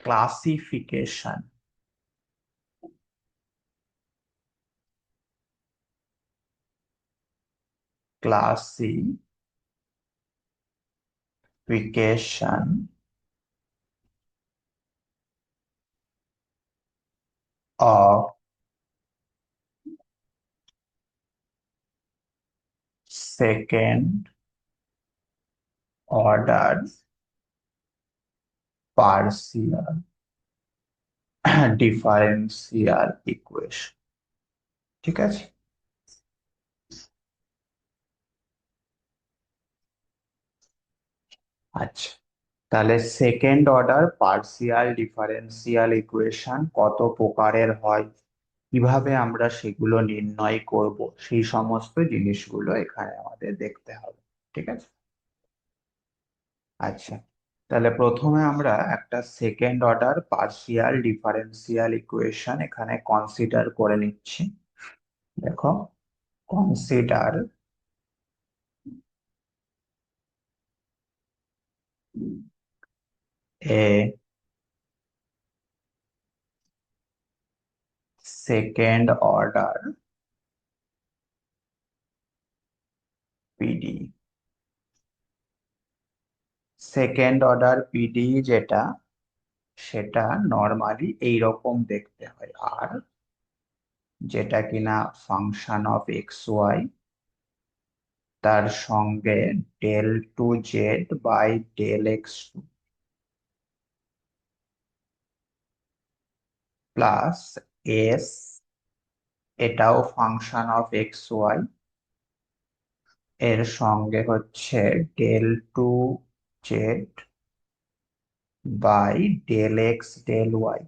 Classification. Classification of second order partial differential equation। ঠিক আছে। আচ্ছা, তাহলে second order partial differential equation কত প্রকারের হয়, কিভাবে আমরা সেগুলো নির্ণয় করব, সেই সমস্ত জিনিসগুলো এখানে আমাদের দেখতে হবে। ঠিক আছে। আচ্ছা, তাহলে প্রথমে আমরা একটা second order partial differential equation এখানে কনসিডার করে নিচ্ছি। দেখো, consider a second order PD. Second order PD যেটা, সেটা নর্মালি এইরকম দেখতে হয়। আর যেটা কিনা ফাংশন অফ এক্স ওয়াই, তার সঙ্গে del two z by del x two plus s, এটাও ফাংশন অফ এক্স ওয়াই, এর সঙ্গে হচ্ছে del two z by del x del y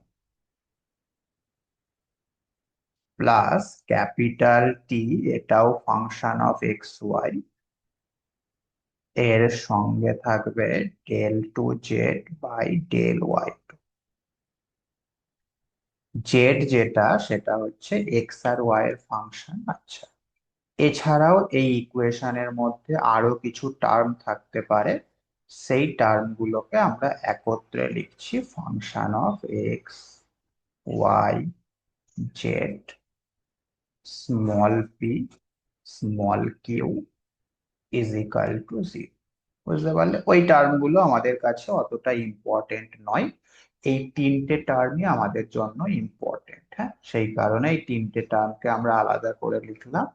plus capital T, এটাও ফাংশন অফ এক্স ওয়াই, এর সঙ্গে থাকবে del two z by del y. Z যেটা, সেটা হচ্ছে এক্স আর ওয়াই এর ফাংশন। আচ্ছা, এছাড়াও এই ইকুয়েশনের মধ্যে আরো কিছু টার্ম থাকতে পারে, সেই টার্ম গুলোকে আমরা একত্রে লিখছি function of x Y z small p small q is equal to zero. বুঝতে পারলে? ওই টার্ম গুলো আমাদের কাছে অতটা ইম্পর্টেন্ট নয়, এই তিনটে টার্মই আমাদের জন্য ইম্পর্টেন্ট। হ্যাঁ, সেই কারণে এই তিনটে টার্মকে আমরা আলাদা করে লিখলাম।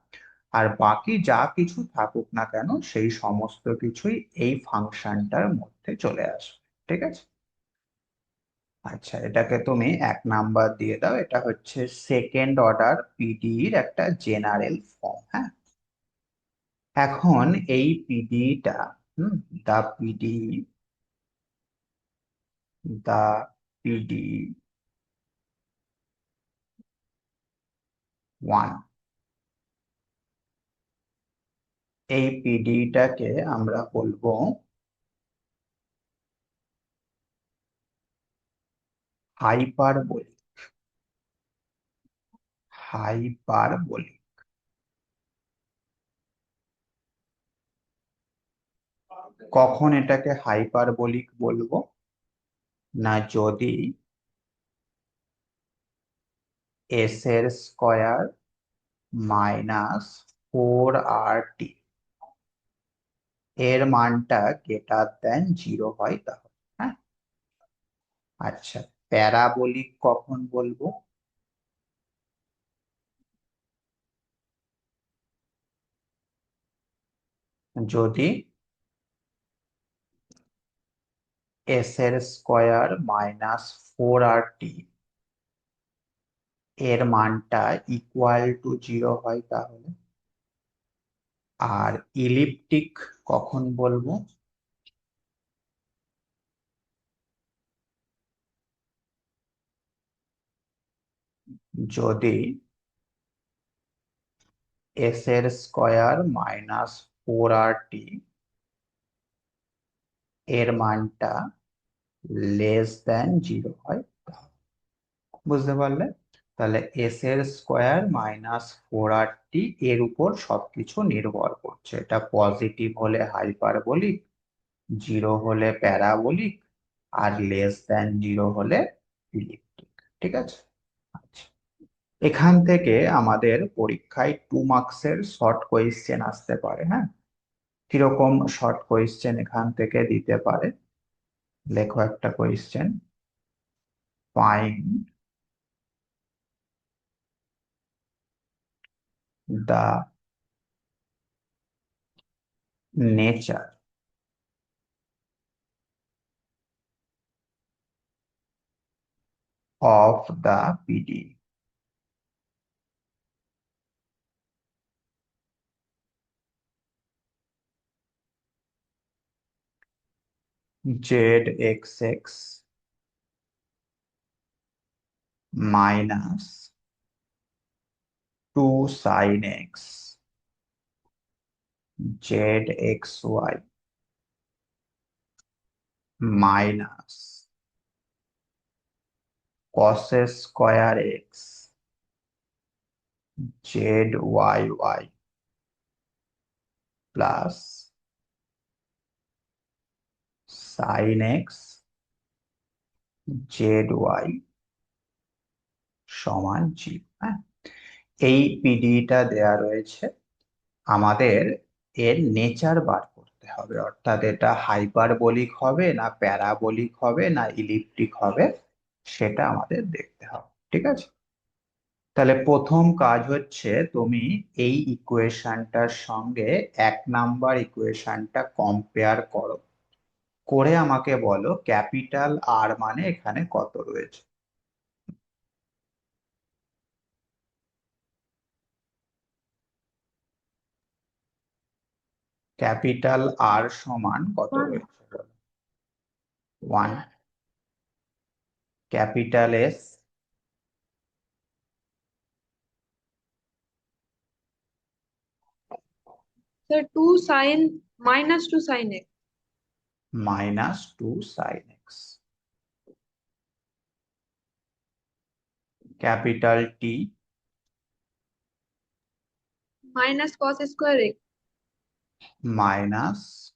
আর বাকি যা কিছু থাকুক না কেন, সেই সমস্ত কিছুই এই ফাংশনটার মধ্যে চলে আসবে। ঠিক আছে। আচ্ছা, এটাকে তুমি 1 নাম্বার দিয়ে দাও। এটা হচ্ছে সেকেন্ড অর্ডার পিডির একটা জেনারেল ফর্ম। হ্যাঁ, এখন এই পিডিটা, দা পিডি, দা পিডি ওয়ান, এই পিডিটাকে আমরা বলবো হাইপারবোলিক। হাইপারবোলিক। কখন এটাকে হাইপারবোলিক বলবো? না, যদি এস এর স্কয়ার মাইনাস 4RT এর মানটা গ্রেটার দেন 0 হয় তাহলে। হ্যাঁ। আচ্ছা, প্যারাবোলিক কখন বলবো? যদি এস এর স্কয়ার মাইনাস 4RT এর মানটা ইকুয়াল টু 0 হয় তাহলে। আর ইলিপ্টিক কখন বলবো? যদি এস এর স্কয়ার মাইনাস 4RT এর মানটা লেস দেন 0 হয় তাহলে। বুঝতে পারলে? তাহলে এস এর স্কয়ার মাইনাস 4RT এর উপর সবকিছু নির্ভর করছে। এটা পজিটিভ হলে হাইপারবোলিক, 0 হলে প্যারাবোলিক, আর লেস দ্যান 0 হলে ইলিপ্টিক। ঠিক আছে। আচ্ছা, এখান থেকে আমাদের পরীক্ষায় 2 মার্কসের শর্ট কোয়েশ্চেন আসতে পারে। হ্যাঁ, কিরকম শর্ট কোয়েশ্চেন এখান থেকে দিতে পারে? লেখো একটা question, find the nature of the PD. Z x x minus 2 sin x z x y minus cos square x Z Y Y plus sin x z y সমান 0। হ্যাঁ, এই পিডিটা দেয়া রয়েছে, আমাদের এর নেচার বার করতে হবে, অর্থাৎ এটা হাইপারবোলিক হবে না প্যারাবোলিক হবে না ইলিপ্টিক হবে, সেটা আমাদের দেখতে হবে। ঠিক আছে, তাহলে প্রথম কাজ হচ্ছে তুমি এই ইকুয়েশনটার সঙ্গে 1 নাম্বার ইকুয়েশনটা কম্পেয়ার করো, করে আমাকে বলো ক্যাপিটাল আর মানে এখানে কত রয়েছে। ক্যাপিটাল আর সমান কত রয়েছে বলো? 1। Capital S Sir, 2 sin minus 2 sin x -2 sin x। Capital T minus cos square x.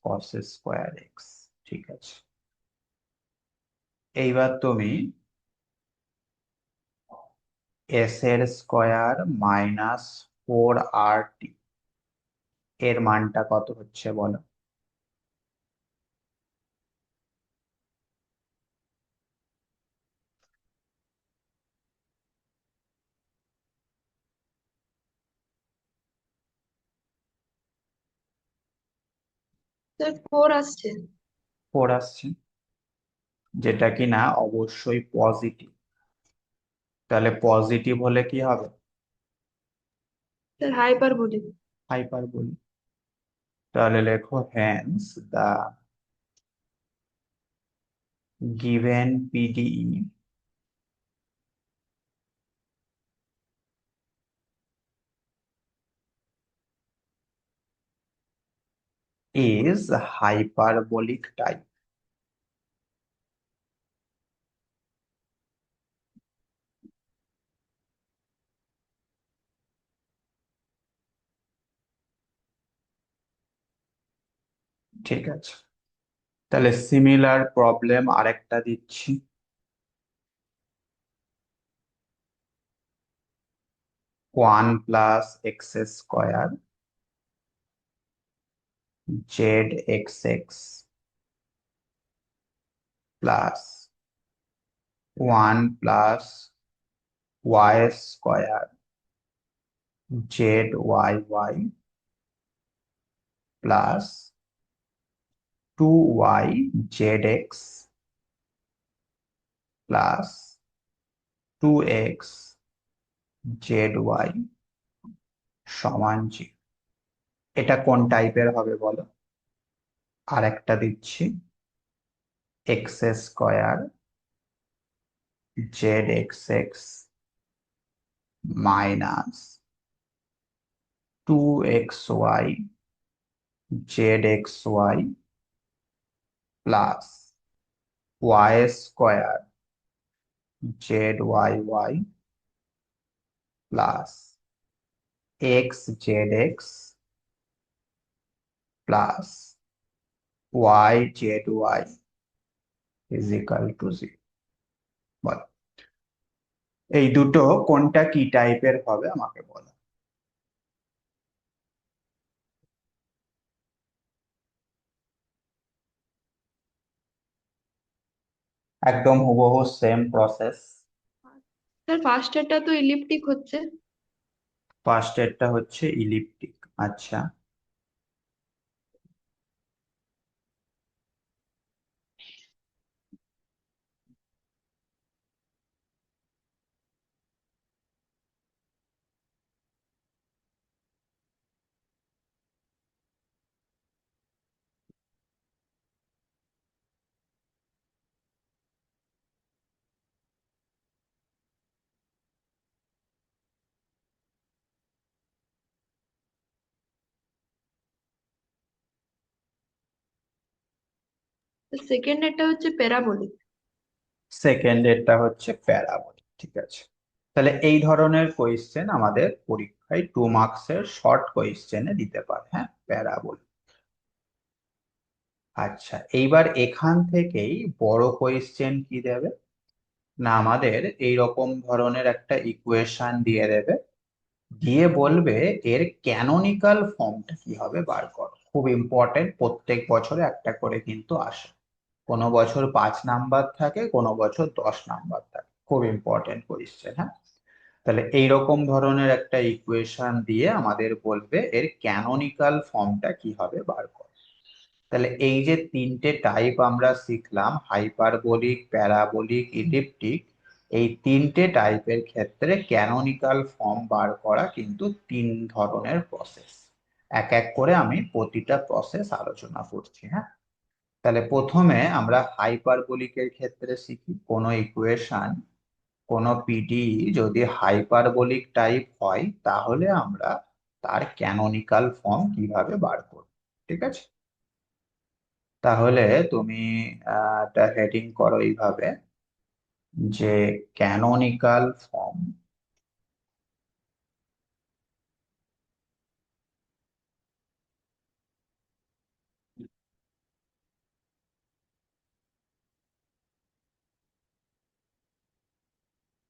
-cos²x। ঠিক আছে, এইবার তুমি এস এর স্কোয়ার -4RT এর মানটা কত হচ্ছে বলো? Sir, 4 আসছে। 4 আসছে, যেটা কিনা অবশ্যই পজিটিভ। তাহলে পজিটিভ হলে কি হবে? Sir, hyperbolic. হাইপারবোলিক। তাহলে লেখো hence the given PDE is hyperbolic type. ঠিক আছে, তাহলে সিমিলার প্রবলেম আরেকটা দিচ্ছি। 1 + x² Z x x plus 1 + y² Z Y Y plus 2y z x plus 2x z y সমান 0। এটা কোন টাইপের হবে বলো? আর একটা দিচ্ছি, x² Z x x minus 2xy Z x Y plus y² Z Y Y plus X Z x plus Y Z Y is equal to zero. বল, এই দুটো কোনটা কি টাইপের হবে আমাকে বলো। একদম হুবহু সেম প্রসেস। স্যার ফার্স্টেরটা তো ইলিপ্টিক হচ্ছে। ফার্স্টেরটা হচ্ছে ইলিপ্টিক। আচ্ছা, সেকেন্ডেরটা হচ্ছে প্যারাবোলিক। সেকেন্ডেরটা হচ্ছে প্যারাবোলিক। ঠিক আছে, তাহলে এই ধরনের কোয়েশ্চেন আমাদের পরীক্ষায় 2 মার্কসের শর্ট কোয়েশ্চেনে দিতে পারে, হ্যাঁ, প্যারাবোলিক। আচ্ছা, এইবার এখান থেকেই বড় কোয়েশ্চেন কি দেবে না, আমাদের এই রকম ধরনের একটা ইকুয়েশন দিয়ে দেবে, দিয়ে বলবে এর ক্যানোনিকাল ফর্মটা কি হবে বার করো। খুব ইম্পর্টেন্ট, প্রত্যেক বছরে একটা করে কিন্তু আসে। কোনো বছর 5 নাম্বার থাকে, কোনো বছর 10 নাম্বার থাকে। খুব ইম্পর্টেন্ট কোয়েশ্চেন, হ্যাঁ। তাহলে এইরকম ধরনের একটা ইকুয়েশন দিয়ে আমাদের বলবে এর ক্যানোনিকাল ফর্মটা কি হবে বার করো। তাহলে এই যে তিনটে টাইপ আমরা শিখলাম, হাইপারবোলিক, প্যারাবোলিক, ইলিপ্টিক, এই তিনটে টাইপের ক্ষেত্রে ক্যানোনিকাল ফর্ম বার করা কিন্তু 3 ধরনের প্রসেস। এক এক করে আমি প্রতিটা প্রসেস আলোচনা করছি, হ্যাঁ। তাহলে প্রথমে আমরা হাইপারবোলিকের ক্ষেত্রে শিখি, কোনো ইকুয়েশন, কোনো পিডি যদি হাইপারবোলিক টাইপ হয় তাহলে আমরা তার ক্যানোনিকাল ফর্ম কিভাবে বার করব। ঠিক আছে, তাহলে তুমি একটা হেডিং করো এইভাবে, যে canonical form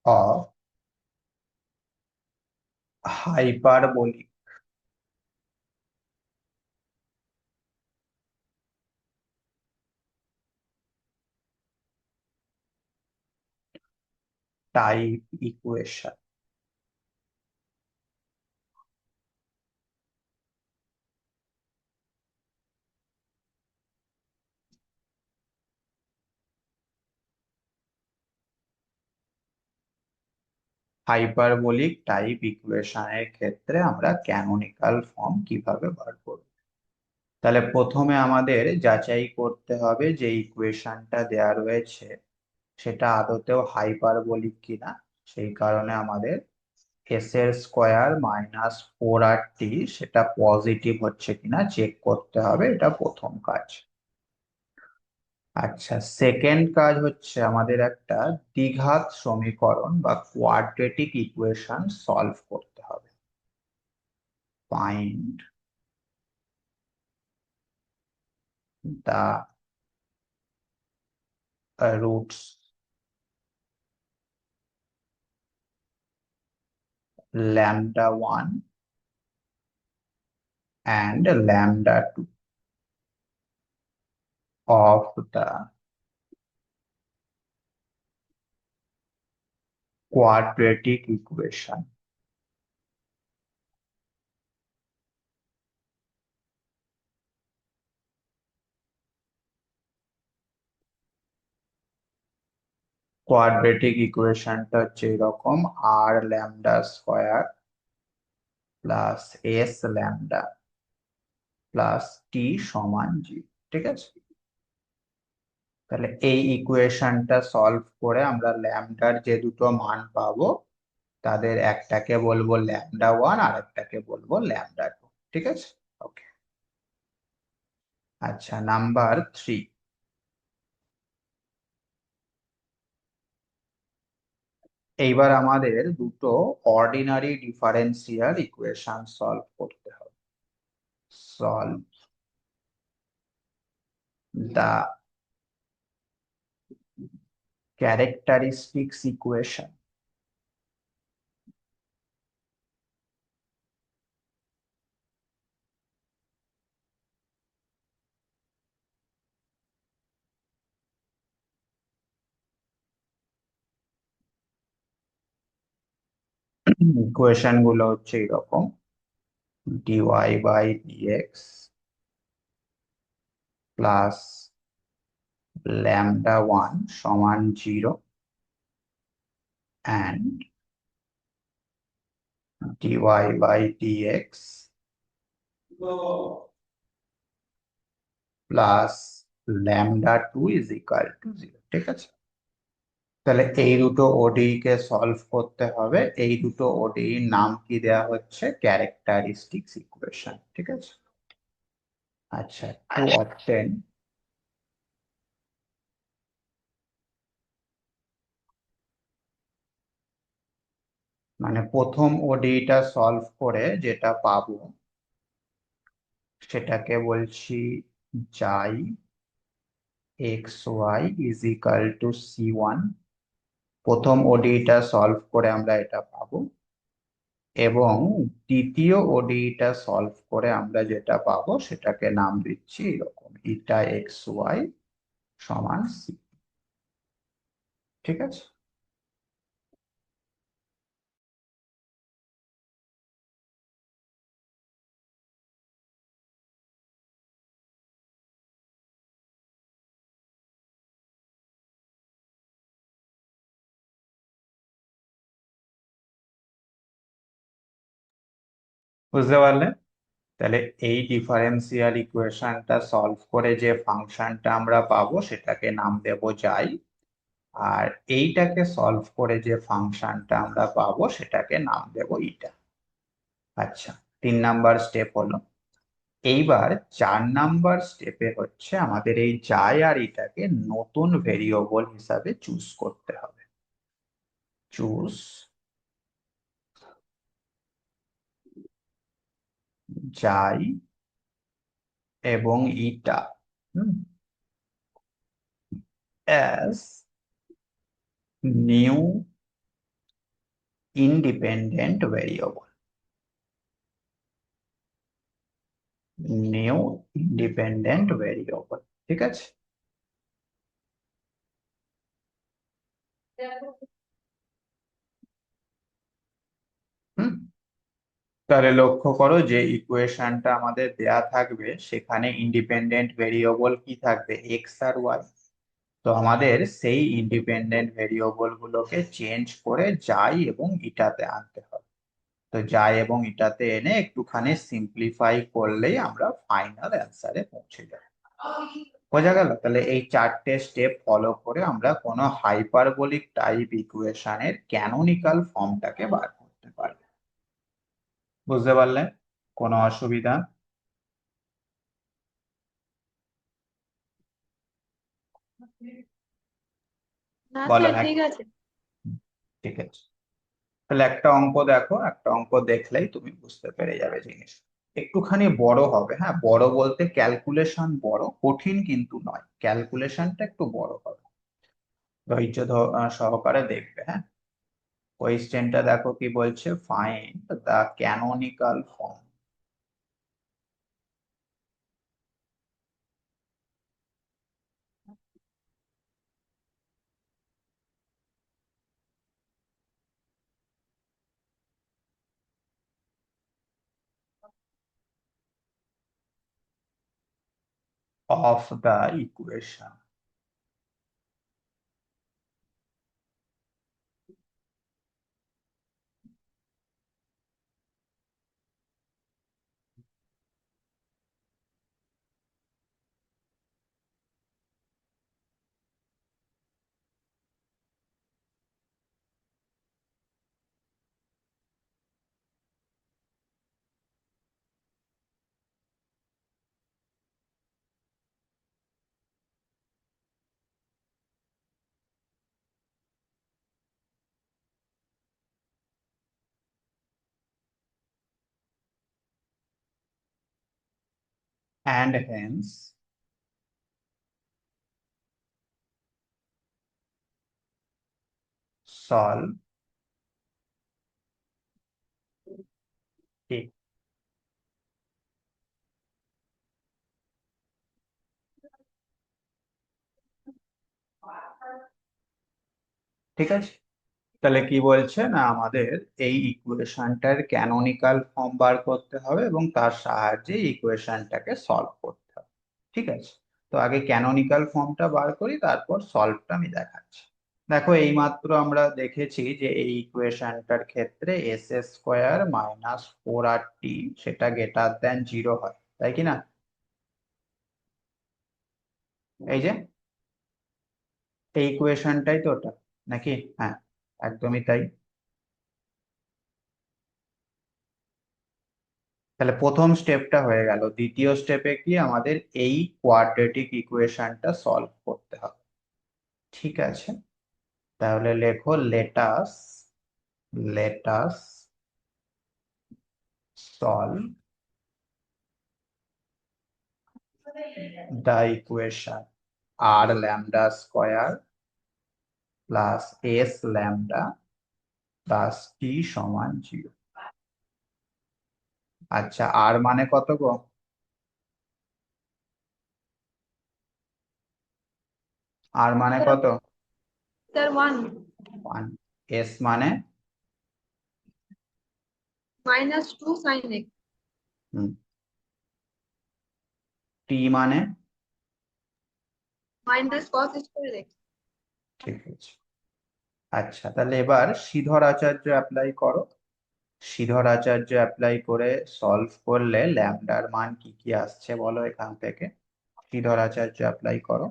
of hyperbolic type equation. Hyperbolic type ইকুয়েশনের ক্ষেত্রে আমরা ক্যানোনিকাল ফর্ম কিভাবে বার করব। তাহলে প্রথমে আমাদের যাচাই করতে হবে যে ইকুয়েশনটা দেয়া রয়েছে সেটা আদতেও হাইপারবোলিক কিনা। সেই কারণে আমাদের এস এর স্কোয়ার -4r সেটা পজিটিভ হচ্ছে কিনা চেক করতে হবে, এটা প্রথম কাজ। আচ্ছা, সেকেন্ড কাজ হচ্ছে আমাদের একটা দ্বিঘাত সমীকরণ বা কোয়াড্রেটিক ইকুয়েশন সলভ করতে হবে। Find the roots λ1 and λ2 of the quadratic equation. Quadratic ইকুয়েশনটা হচ্ছে এরকম, R lambda square plus S lambda plus T সমান জি। ঠিক আছে, তাহলে এই ইকুয়েশনটা সলভ করে আমরা ল্যামডার যে দুটো মান পাবো তাদের একটাকে বলবো λ1 আর একটাকে বলবো λ2। ঠিক আছে, ওকে। আচ্ছা, নাম্বার 3, এইবার আমাদের দুটো অর্ডিনারি ডিফারেন্সিয়াল ইকুয়েশন সলভ করতে হবে। Solve the characteristics equation. Equation গুলো হচ্ছে এরকম: dy by dx plus lambda one সমান 0 and dy by dx plus lambda two is equal to 0। ঠিক আছে, তাহলে এই দুটো ওডি কে সলভ করতে হবে। এই দুটো ওডি নাম কি দেয়া হচ্ছে? Characteristics equation. ঠিক আছে, আচ্ছা, টু অবটেন মানে প্রথম ওডিটা সলভ করে যেটা পাবো সেটাকে বলছি যাই x y is equal to C1। প্রথম ওডিটা সলভ করে আমরা এটা পাবো, এবং দ্বিতীয় ওডিটা সলভ করে আমরা যেটা পাবো সেটাকে নাম দিচ্ছি এরকম, ইটা এক্স ওয়াই সমান সি। ঠিক আছে, বুঝতে পারলে? তাহলে এই ডিফারেন্সিয়াল ইকুয়েশনটা সলভ করে যে ফাংশনটা আমরা পাবো সেটাকে নাম দেব যাই, আর এইটাকে সলভ করে যে ফাংশনটা আমরা পাবো সেটাকে নাম দেব ইটা। আচ্ছা, 3 নাম্বার স্টেপ হলো। এইবার 4 নাম্বার স্টেপে হচ্ছে আমাদের এই যাই আর এটাকে নতুন ভেরিয়েবল হিসাবে চুজ করতে হবে। চুজ যাই এবং eta as new independent variable. New independent variable. ঠিক আছে, হুম, তাহলে লক্ষ্য করো যে ইকুয়েশনটা আমাদের দেয়া থাকবে সেখানে ইন্ডিপেন্ডেন্ট ভেরিয়েবল কি থাকবে? এক্স আর ওয়াই। তো আমাদের সেই ইন্ডিপেন্ডেন্ট ভেরিয়েবল গুলোকে চেঞ্জ করে যাই এবং ইটাতে আনতে হবে। তো যাই এবং ইটাতে এনে একটুখানি সিম্পলিফাই করলেই আমরা ফাইনাল অ্যান্সারে পৌঁছে যাব। বোঝা গেল? তাহলে এই 4টে স্টেপ ফলো করে আমরা কোনো হাইপারবোলিক টাইপ ইকুয়েশনের ক্যানোনিকাল ফর্মটাকে বার করতে পারবো। বুঝতে পারলে? কোনো অসুবিধা? না বলো স্যার, এক। ঠিক আছে। ঠিক আছে, তাহলে একটা অঙ্ক দেখো, একটা অঙ্ক দেখলেই তুমি বুঝতে পেরে যাবে জিনিস। একটুখানি বড় হবে, হ্যাঁ, বড় বলতে ক্যালকুলেশন বড়, কঠিন কিন্তু নয়, ক্যালকুলেশনটা একটু বড় হবে। ধৈর্য সহকারে দেখবে, হ্যাঁ। কোয়েশ্চেনটা দেখো কি বলছে: find the canonical form of the equation and hence solve. ঠিক ঠিক আছে। তাহলে কি বলছে না, আমাদের এই ইকুয়েশনটার ক্যানোনিকাল ফর্ম বার করতে হবে এবং তার সাহায্যে ইকুয়েশনটাকে সলভ করতে হবে। ঠিক আছে, তো আগে ক্যানোনিকাল ফর্মটা বার করি, তারপর সলভটা আমি দেখাচ্ছি। দেখো, এইমাত্র আমরা দেখেছি যে এই ইকুয়েশনটার ক্ষেত্রে s² - 4r t সেটা গ্রেটার দেন 0 হয়, তাই কি না? এই যে এই ইকুয়েশনটাই তো ওটা, নাকি? হ্যাঁ, একদমই তাই। তাহলে প্রথম স্টেপটা হয়ে গেল। দ্বিতীয় স্টেপে কি আমাদের এই কোয়াড্রেটিক ইকুয়েশনটা সলভ করতে হবে। ঠিক আছে, তাহলে লেখো let us solve the equation R lambda square plus S lambda plus T সমান 0। আচ্ছা, আর মানে কত গো? আর মানে Sir, কত? sir, 1 1। এস মানে? minus 2 sin x টি মানে? minus cos square x. ঠিক আছে। আচ্ছা, তাহলে এবার শ্রীধর আচার্য অ্যাপ্লাই করো। শ্রীধর আচার্য অ্যাপ্লাই করে সলভ করলে ল্যামডার মান কি কি আসছে বলো এখান থেকে। শ্রীধর আচার্য অ্যাপ্লাই করো।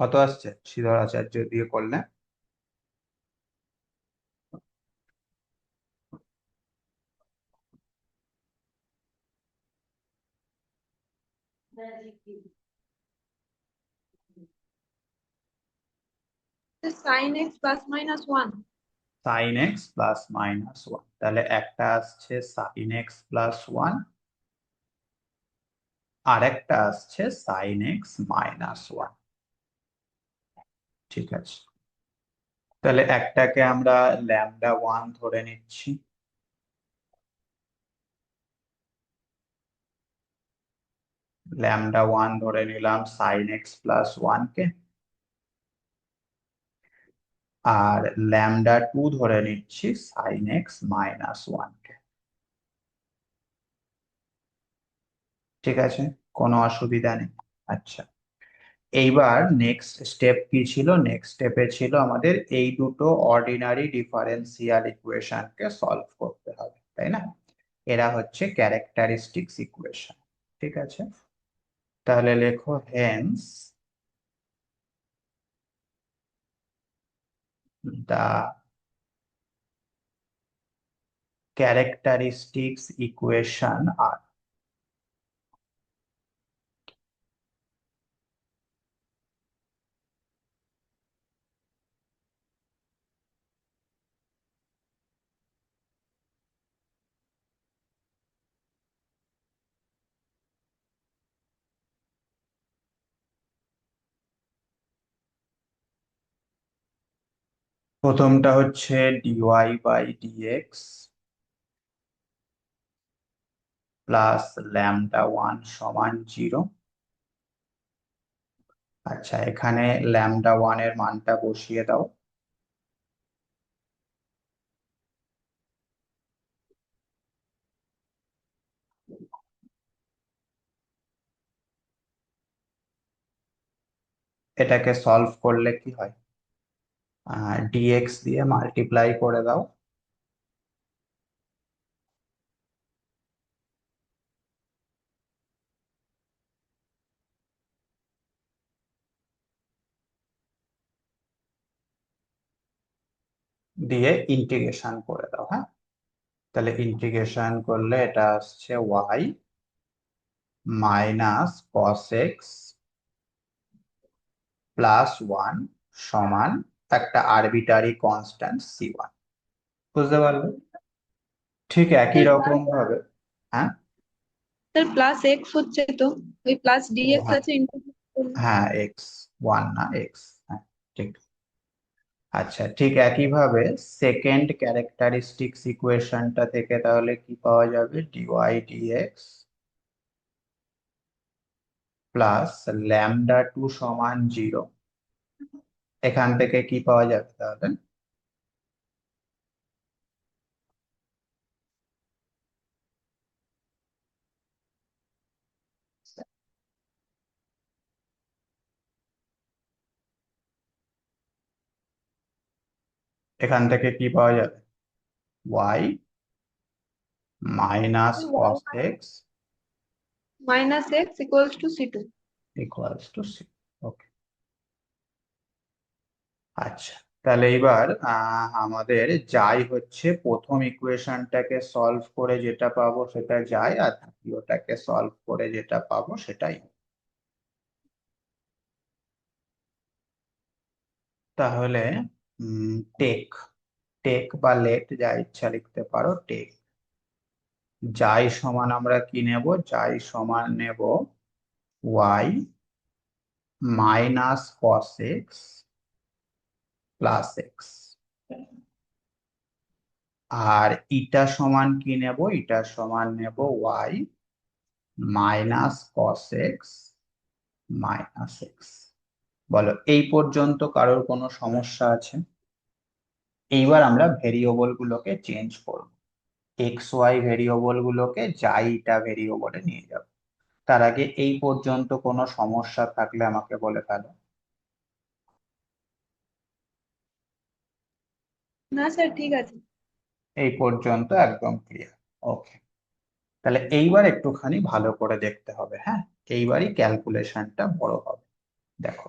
কত আসছে শ্রীধর আচার্য দিয়ে করলে? The sin x plus minus 1. Sine x plus minus one, তাহলে একটা আসছে সাইন এক্স প্লাস ওয়ান, আর একটা আসছে সাইন এক্স মাইনাস ওয়ান। ঠিক আছে, তাহলে একটাকে আমরা ল্যামডা ওয়ান ধরে নিচ্ছি। ল্যামডা ওয়ান ধরে নিলাম সাইন এক্স প্লাস ওয়ান কে, আর ল্যামডা টু ধরে নিচ্ছি সাইন এক্স মাইনাস ওয়ান কে। ঠিক আছে, কোনো অসুবিধা নেই। আচ্ছা, এইবার নেক্সট স্টেপ কি ছিল? নেক্সট স্টেপে ছিল আমাদের এই দুটো অর্ডিনারি ডিফারেন্সিয়াল ইকুয়েশনকে সলভ করতে হবে, তাই না? এরা হচ্ছে ক্যারেক্টারিস্টিক্স ইকুয়েশন। ঠিক আছে, তাহলে লেখো হেন্স দা ক্যারেক্টারিস্টিক্স ইকুয়েশন আর। প্রথমটা হচ্ছে dy by dx plus lambda one সমান 0। আচ্ছা, এখানে ল্যামডা ওয়ান এর মানটা বসিয়ে দাও। এটাকে সলভ করলে কি হয়? ডিএক্স দিয়ে মাল্টিপ্লাই করে দাও। দিয়ে ইন্টিগ্রেশন করে দাও। হ্যাঁ, তাহলে ইন্টিগ্রেশন করলে এটা আসছে y minus cos x plus one সমান একটা আরবিটারি কনস্ট্যান্ট c1। বুঝতে পারলে? ঠিক একই স্যার রকম ভাবে। হ্যাঁ। স্যার প্লাস এক্স হচ্ছে তো, ওই প্লাস ও ডিএক্স হ্যাঁ, আছে ইন্টিগ্রেট করুন। হ্যাঁ এক্স ওয়ান না এক্স। হ্যাঁ, ঠিক। আচ্ছা, ঠিক একইভাবে সেকেন্ড ক্যারেক্টারিস্টিক্স ইকুয়েশনটা থেকে তাহলে কি পাওয়া যাবে, dy dx plus lambda two সমান 0। এখান থেকে কি পাওয়া যাবে তাহলে? এখান থেকে কি পাওয়া যাবে, Y minus cos X minus X equals to C two. Equals to C. Okay. আচ্ছা, তাহলে এবার আমাদের যাই হচ্ছে প্রথম ইকুয়েশনটাকে সলভ করে যেটা পাবো সেটা যাই, আর দ্বিতীয়টাকে সলভ করে যেটা পাবো সেটাই। তাহলে টেক টেক বা লেট যা ইচ্ছা লিখতে পারো, টেক যাই সমান আমরা কি নেব, যাই সমান নেব Y minus cos x plus X, আর ইটা সমান কি নেব, ইটা সমান নেব Y minus cos X minus X. বলো এই পর্যন্ত কারোর কোনো সমস্যা আছে? এইবার আমরা ভেরিয়েবল গুলোকে চেঞ্জ করব, এক্স ওয়াই ভেরিয়েবল গুলোকে যাই ইটা ভেরিয়েবলে নিয়ে যাব। তার আগে এই পর্যন্ত কোনো সমস্যা থাকলে আমাকে বলে ফেলো। না স্যার ঠিক আছে। এই পর্যন্ত একদম ক্লিয়ার। ওকে, তাহলে এইবার একটুখানি ভালো করে দেখতে হবে। হ্যাঁ, এইবারই ক্যালকুলেশনটা বড় হবে। দেখো,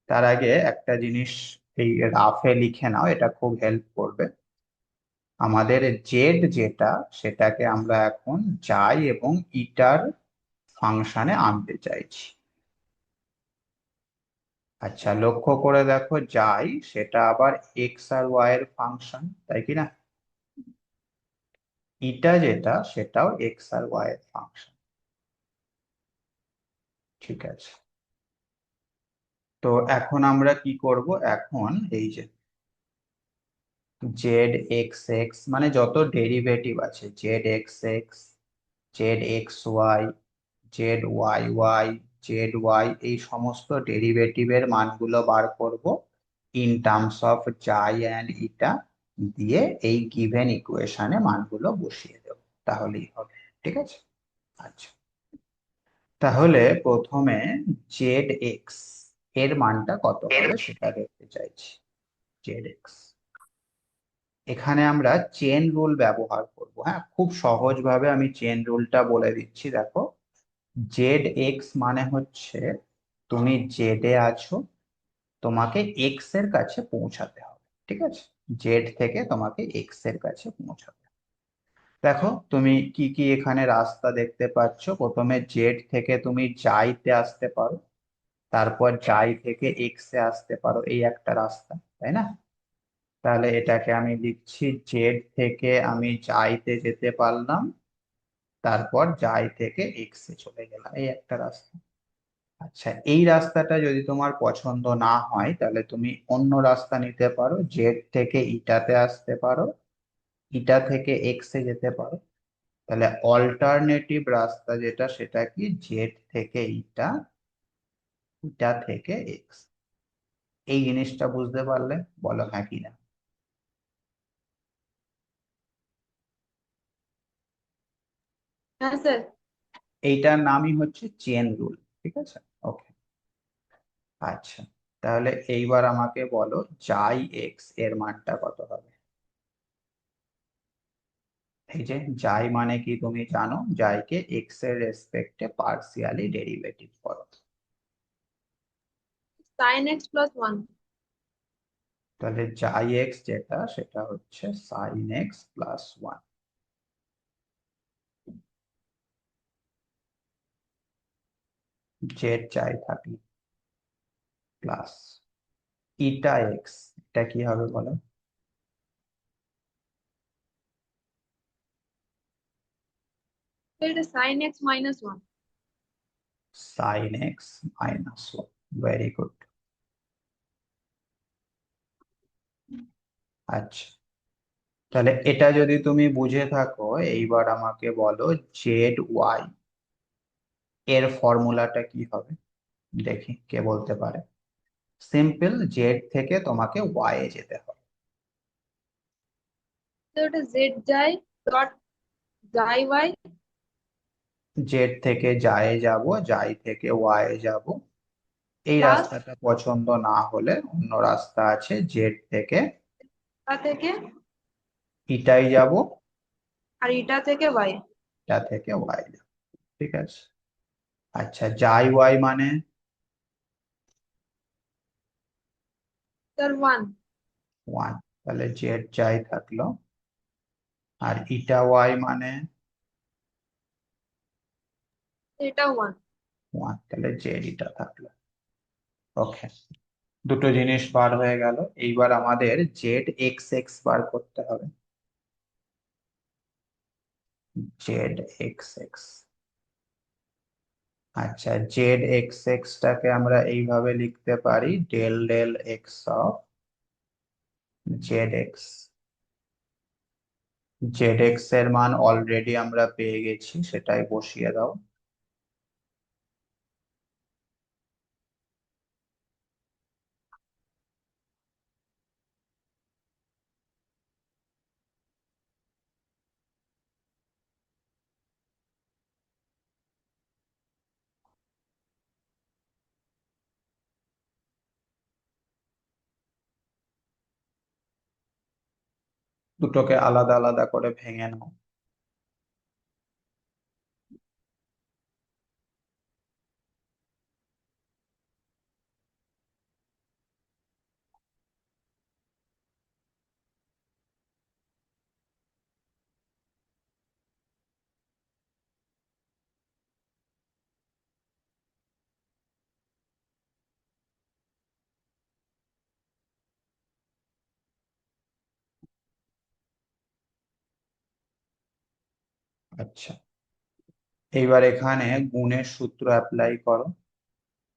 তার আগে একটা জিনিস এই রাফে লিখে নাও, এটা খুব হেল্প করবে। আমাদের জেড যেটা, সেটাকে আমরা এখন যাই এবং ইটার ফাংশনে আনতে চাইছি। আচ্ছা, লক্ষ্য করে দেখো, যাই সেটা আবার এক্স আর ওয়াই এর ফাংশন, তাই কি না? ইটা যেটা সেটাও এক্স আর ওয়াই এর ফাংশন। ঠিক আছে, তো এখন আমরা কি করব, এখন এই যে জেড এক্স এক্স মানে যত ডেরিভেটিভ আছে, z x x, Z x Y, Z Y Y, Z y, এই সমস্ত ডেরিভেটিভের মানগুলো বার করব in terms of xi and eta, দিয়ে এই গিভেন ইকুয়েশনে মানগুলো বসিয়ে দেব, তাহলেই হবে। ঠিক আছে। আচ্ছা, তাহলে প্রথমে জেড এক্স এর মানটা কত হবে সেটা দেখতে চাইছি। জেড এক্স, এখানে আমরা চেন রুল ব্যবহার করব। হ্যাঁ, খুব সহজ ভাবে আমি চেন রুলটা বলে দিচ্ছি, দেখো। জেড এক্স মানে হচ্ছে তুমি জেড এ আছো, তোমাকে এক্স এর কাছে পৌঁছাতে হবে। ঠিক আছে, জেড থেকে তোমাকে এক্স এর কাছে পৌঁছাতে হবে। দেখো তুমি কি কি এখানে রাস্তা দেখতে পাচ্ছ, প্রথমে জেড থেকে তুমি যাইতে আসতে পারো, তারপর যাই থেকে এক্স এ আসতে পারো, এই একটা রাস্তা, তাই না? তাহলে এটাকে আমি লিখছি, জেড থেকে আমি যাইতে যেতে পারলাম, তারপর যাই থেকে এক্স এ চলে গেলাম, এই একটা রাস্তা। আচ্ছা, এই রাস্তাটা যদি তোমার পছন্দ না হয় তাহলে তুমি অন্য রাস্তা নিতে পারো, জেড থেকে ইটাতে আসতে পারো, ইটা থেকে এক্স এ যেতে পারো। তাহলে অল্টারনেটিভ রাস্তা যেটা সেটা কি, জেড থেকে ইটা, ইটা থেকে এক্স। এই জিনিসটা বুঝতে পারলে বলো হ্যাঁ কি না? হ্যাঁ স্যার। এইটার নামই হচ্ছে চেন রুল। ঠিক আছে। ওকে। আচ্ছা, তাহলে এইবার আমাকে বলো যাই এক্স এর মানটা কত হবে। এই যে যাই মানে কি তুমি জানো, যাইকে এক্স এর রেসপেক্টে পার্সিয়ালি ডেরিভেটিভ করো। Sine x plus one. তাহলে যাই এক্স যেটা সেটা হচ্ছে sine x plus one. Z যাই থাকলে প্লাস ইটা এক্স, এটা কি হবে বলো? তো এটা sin x minus 1। Sine x minus one. Very good. আচ্ছা, তাহলে এটা যদি তুমি বুঝে থাকো, এইবার আমাকে বলো জেড ওয়াই এর ফর্মুলাটা কি হবে, দেখি কে বলতে পারে। সিম্পল, জেড থেকে তোমাকে ওয়াই এ যেতে হবে। তো এটা z যায় ডট যাই y জেড থেকে যাই যাব, যাই থেকে ওয়াই এ যাব। এই প্লাস রাস্তাটা পছন্দ না হলে অন্য রাস্তা আছে, জেড থেকে টা থেকে ইটাই যাব, আর ইটা থেকে y। এটা থেকে ওয়াই যাব। ঠিক আছে। আচ্ছা, যাই ওয়াই মানে তার 1। ওয়ান। তাহলে জেড যাই থাকলো, আর ইটা ওয়াই মানে এটা 1। ওয়ান। তাহলে জেড ইটা থাকলো। ওকে, দুটো জিনিস বার হয়ে গেল। এইবার আমাদের জেড এক্স এক্স বার করতে হবে। Z x x. আচ্ছা, জেড এক্স এক্স টাকে আমরা এইভাবে লিখতে পারি, del del x of z x. Z x এর মান অলরেডি আমরা পেয়ে গেছি, সেটাই বসিয়ে দাও। দুটোকে আলাদা আলাদা করে ভেঙে নাও। আচ্ছা, এইবার এখানে গুণের সূত্র অ্যাপ্লাই করো।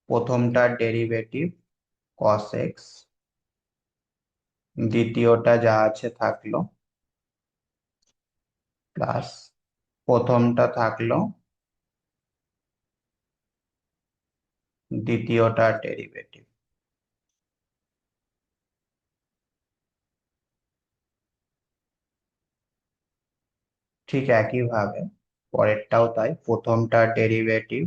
প্রথমটা ডেরিভেটিভ কস এক্স, দ্বিতীয়টা যা আছে থাকলো, প্লাস প্রথমটা থাকলো, দ্বিতীয়টা ডেরিভেটিভ। ঠিক একইভাবে পরেরটাও তাই, প্রথমটা ডেরিভেটিভ,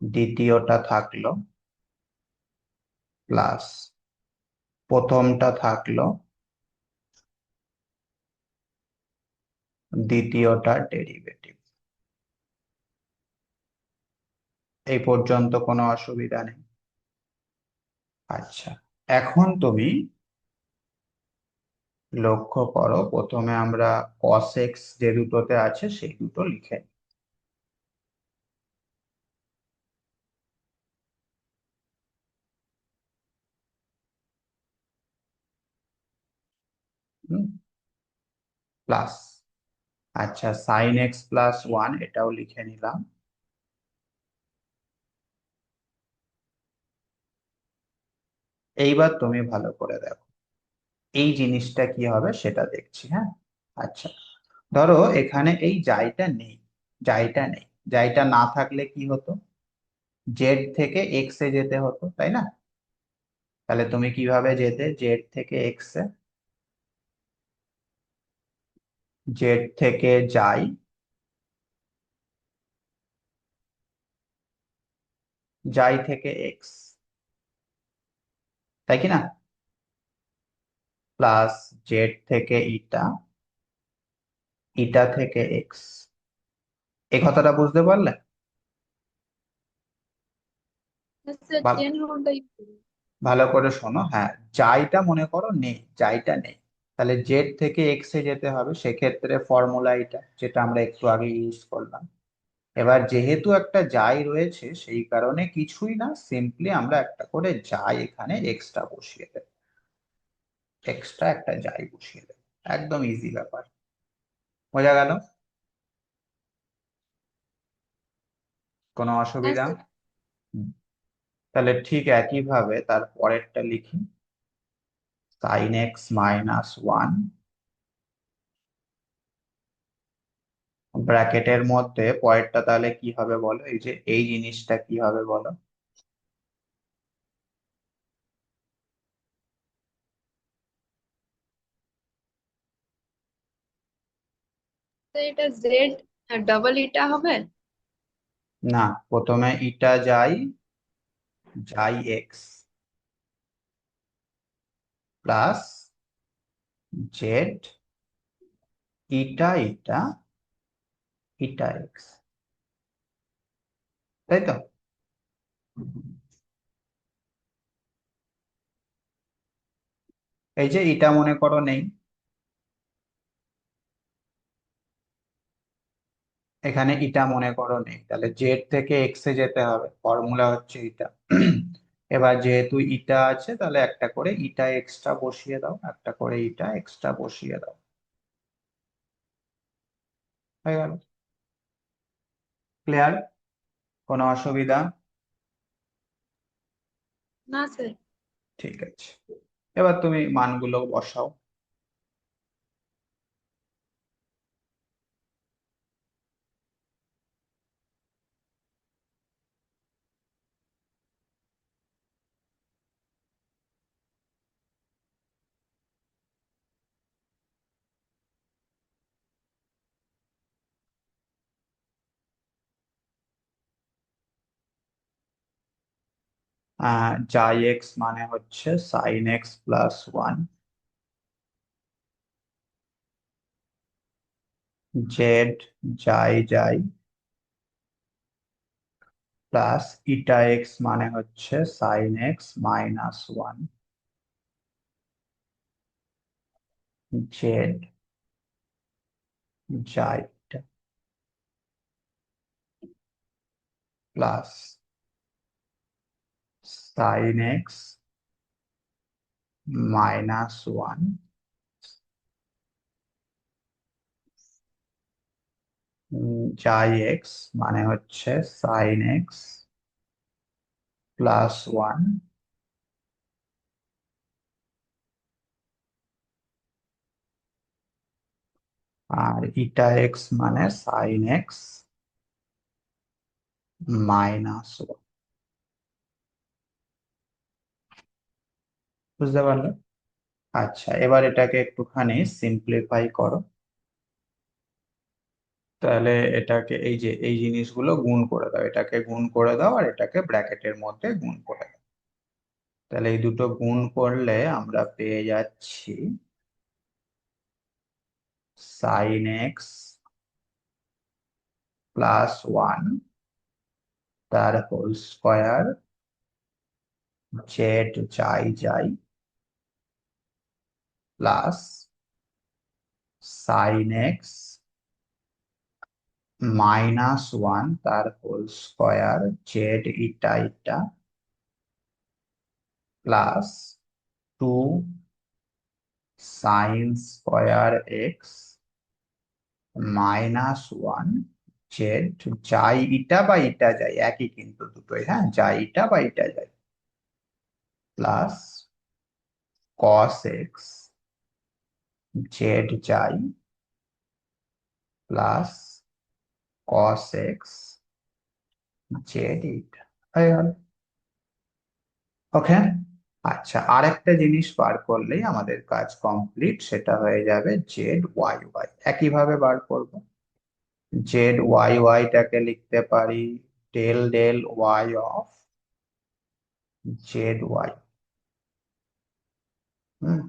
দ্বিতীয়টা থাকলো, প্লাস প্রথমটা থাকলো, দ্বিতীয়টা ডেরিভেটিভ। এই পর্যন্ত কোনো অসুবিধা নেই। আচ্ছা, এখন তুমি লক্ষ্য করো, প্রথমে আমরা cos x যে দুটোতে আছে সেই দুটো লিখে প্লাস। আচ্ছা, সাইন এক্স প্লাস ওয়ান এটাও লিখে নিলাম। এইবার তুমি ভালো করে দেখো এই জিনিসটা কি হবে সেটা দেখছি, হ্যাঁ। আচ্ছা, ধরো এখানে এই জায়টা নেই, জায়টা নেই। জায়টা না থাকলে কি হতো, জেড থেকে এক্স এ যেতে হতো, তাই না? তাহলে তুমি কিভাবে যেতে জেড থেকে এক্স এ? জেড থেকে যাই, যাই থেকে এক্স, তাই কি না? প্লাস জেড থেকে ইটা, ইটা থেকে এক্স। এই কথাটা বুঝতে পারলে? স্যার বা চেন রুলটা ইউজ করুন। ভালো করে শোনো, হ্যাঁ। যাইটা মনে করো নেই, যাইটা নেই, তাহলে জেড থেকে এক্স এ যেতে হবে, সেক্ষেত্রে ফর্মুলা এটা যেটা আমরা একটু আগে ইউজ করলাম। এবার যেহেতু একটা যাই রয়েছে, সেই কারণে কিছুই না, সিম্পলি আমরা একটা করে যাই এখানে এক্সট্রা বসিয়ে দেব, এক্সট্রা একটা যাই বসিয়ে দেব। একদম ইজি ব্যাপার। বোঝা গেল? কোনো হ্যাঁ অসুবিধা? স্যার। হুম। তাহলে ঠিক একই ভাবে তার পরেরটা লিখি, সাইন এক্স মাইনাস ওয়ান, ব্র্যাকেটের মধ্যে পরেরটা তাহলে কি হবে বলো, এই যে এই জিনিসটা কি হবে বলো? তো এটা জেড ডাবল ইটা হবে। না, প্রথমে ইটা যাই, যাই এক্স প্লাস জেড ইটা ইটা ইটা এক্স, তাই তো? এই যে ইটা মনে করো নেই, এখানে ইটা মনে করো নেই, তাহলে জেড থেকে এক্স এ যেতে হবে, ফর্মুলা হচ্ছে ইটা। এবার যেহেতু ইটা আছে, তাহলে একটা করে ইটা এক্সট্রা বসিয়ে দাও, একটা করে ইটা এক্সট্রা বসিয়ে দাও, হয়ে গেল। ক্লিয়ার? কোনো অসুবিধা? না স্যার। ঠিক আছে, এবার তুমি মানগুলো বসাও। যাই এক্স মানে হচ্ছে sine x plus one, z যাই যাই প্লাস ইটা এক্স মানে হচ্ছে sine x minus one, z যাই plus sign x minus one, যাই এক্স মানে হচ্ছে সাইন এক্স প্লাস ওয়ান, আর ইটা এক্স মানে সাইন এক্স মাইনাস ওয়ান। বুঝতে পারলে? আচ্ছা, এবার এটাকে একটুখানি সিম্পলিফাই করো। তাহলে এটাকে এই যে এই জিনিসগুলো গুণ করে দাও, এটাকে গুণ করে দাও আর এটাকে ব্র্যাকেটের মধ্যে গুণ করে দাও। তাহলে এই দুটো গুণ করলে আমরা পেয়ে যাচ্ছি সাইন এক্স প্লাস ওয়ান, তার হোল স্কোয়ার, জেড যাই যাই plus sign x minus one, তার হোল স্কোয়ার, জেড ইটা ইটা plus two sine square x minus one, z যাই ইটা বা ইটা যাই একই কিন্তু দুটোই, হ্যাঁ, যাই ইটা বা ইটা যাই প্লাস কস এক্স জেড যাই প্লাস কস এক্স জেড ইটা। ওকে। আচ্ছা, আরেকটা জিনিস বার করলেই আমাদের কাজ কমপ্লিট, সেটা হয়ে যাবে জেড ওয়াই ওয়াই। একইভাবে বার করব, জেড ওয়াই ওয়াইটাকে লিখতে পারি del del Y of Z Y. Hmm.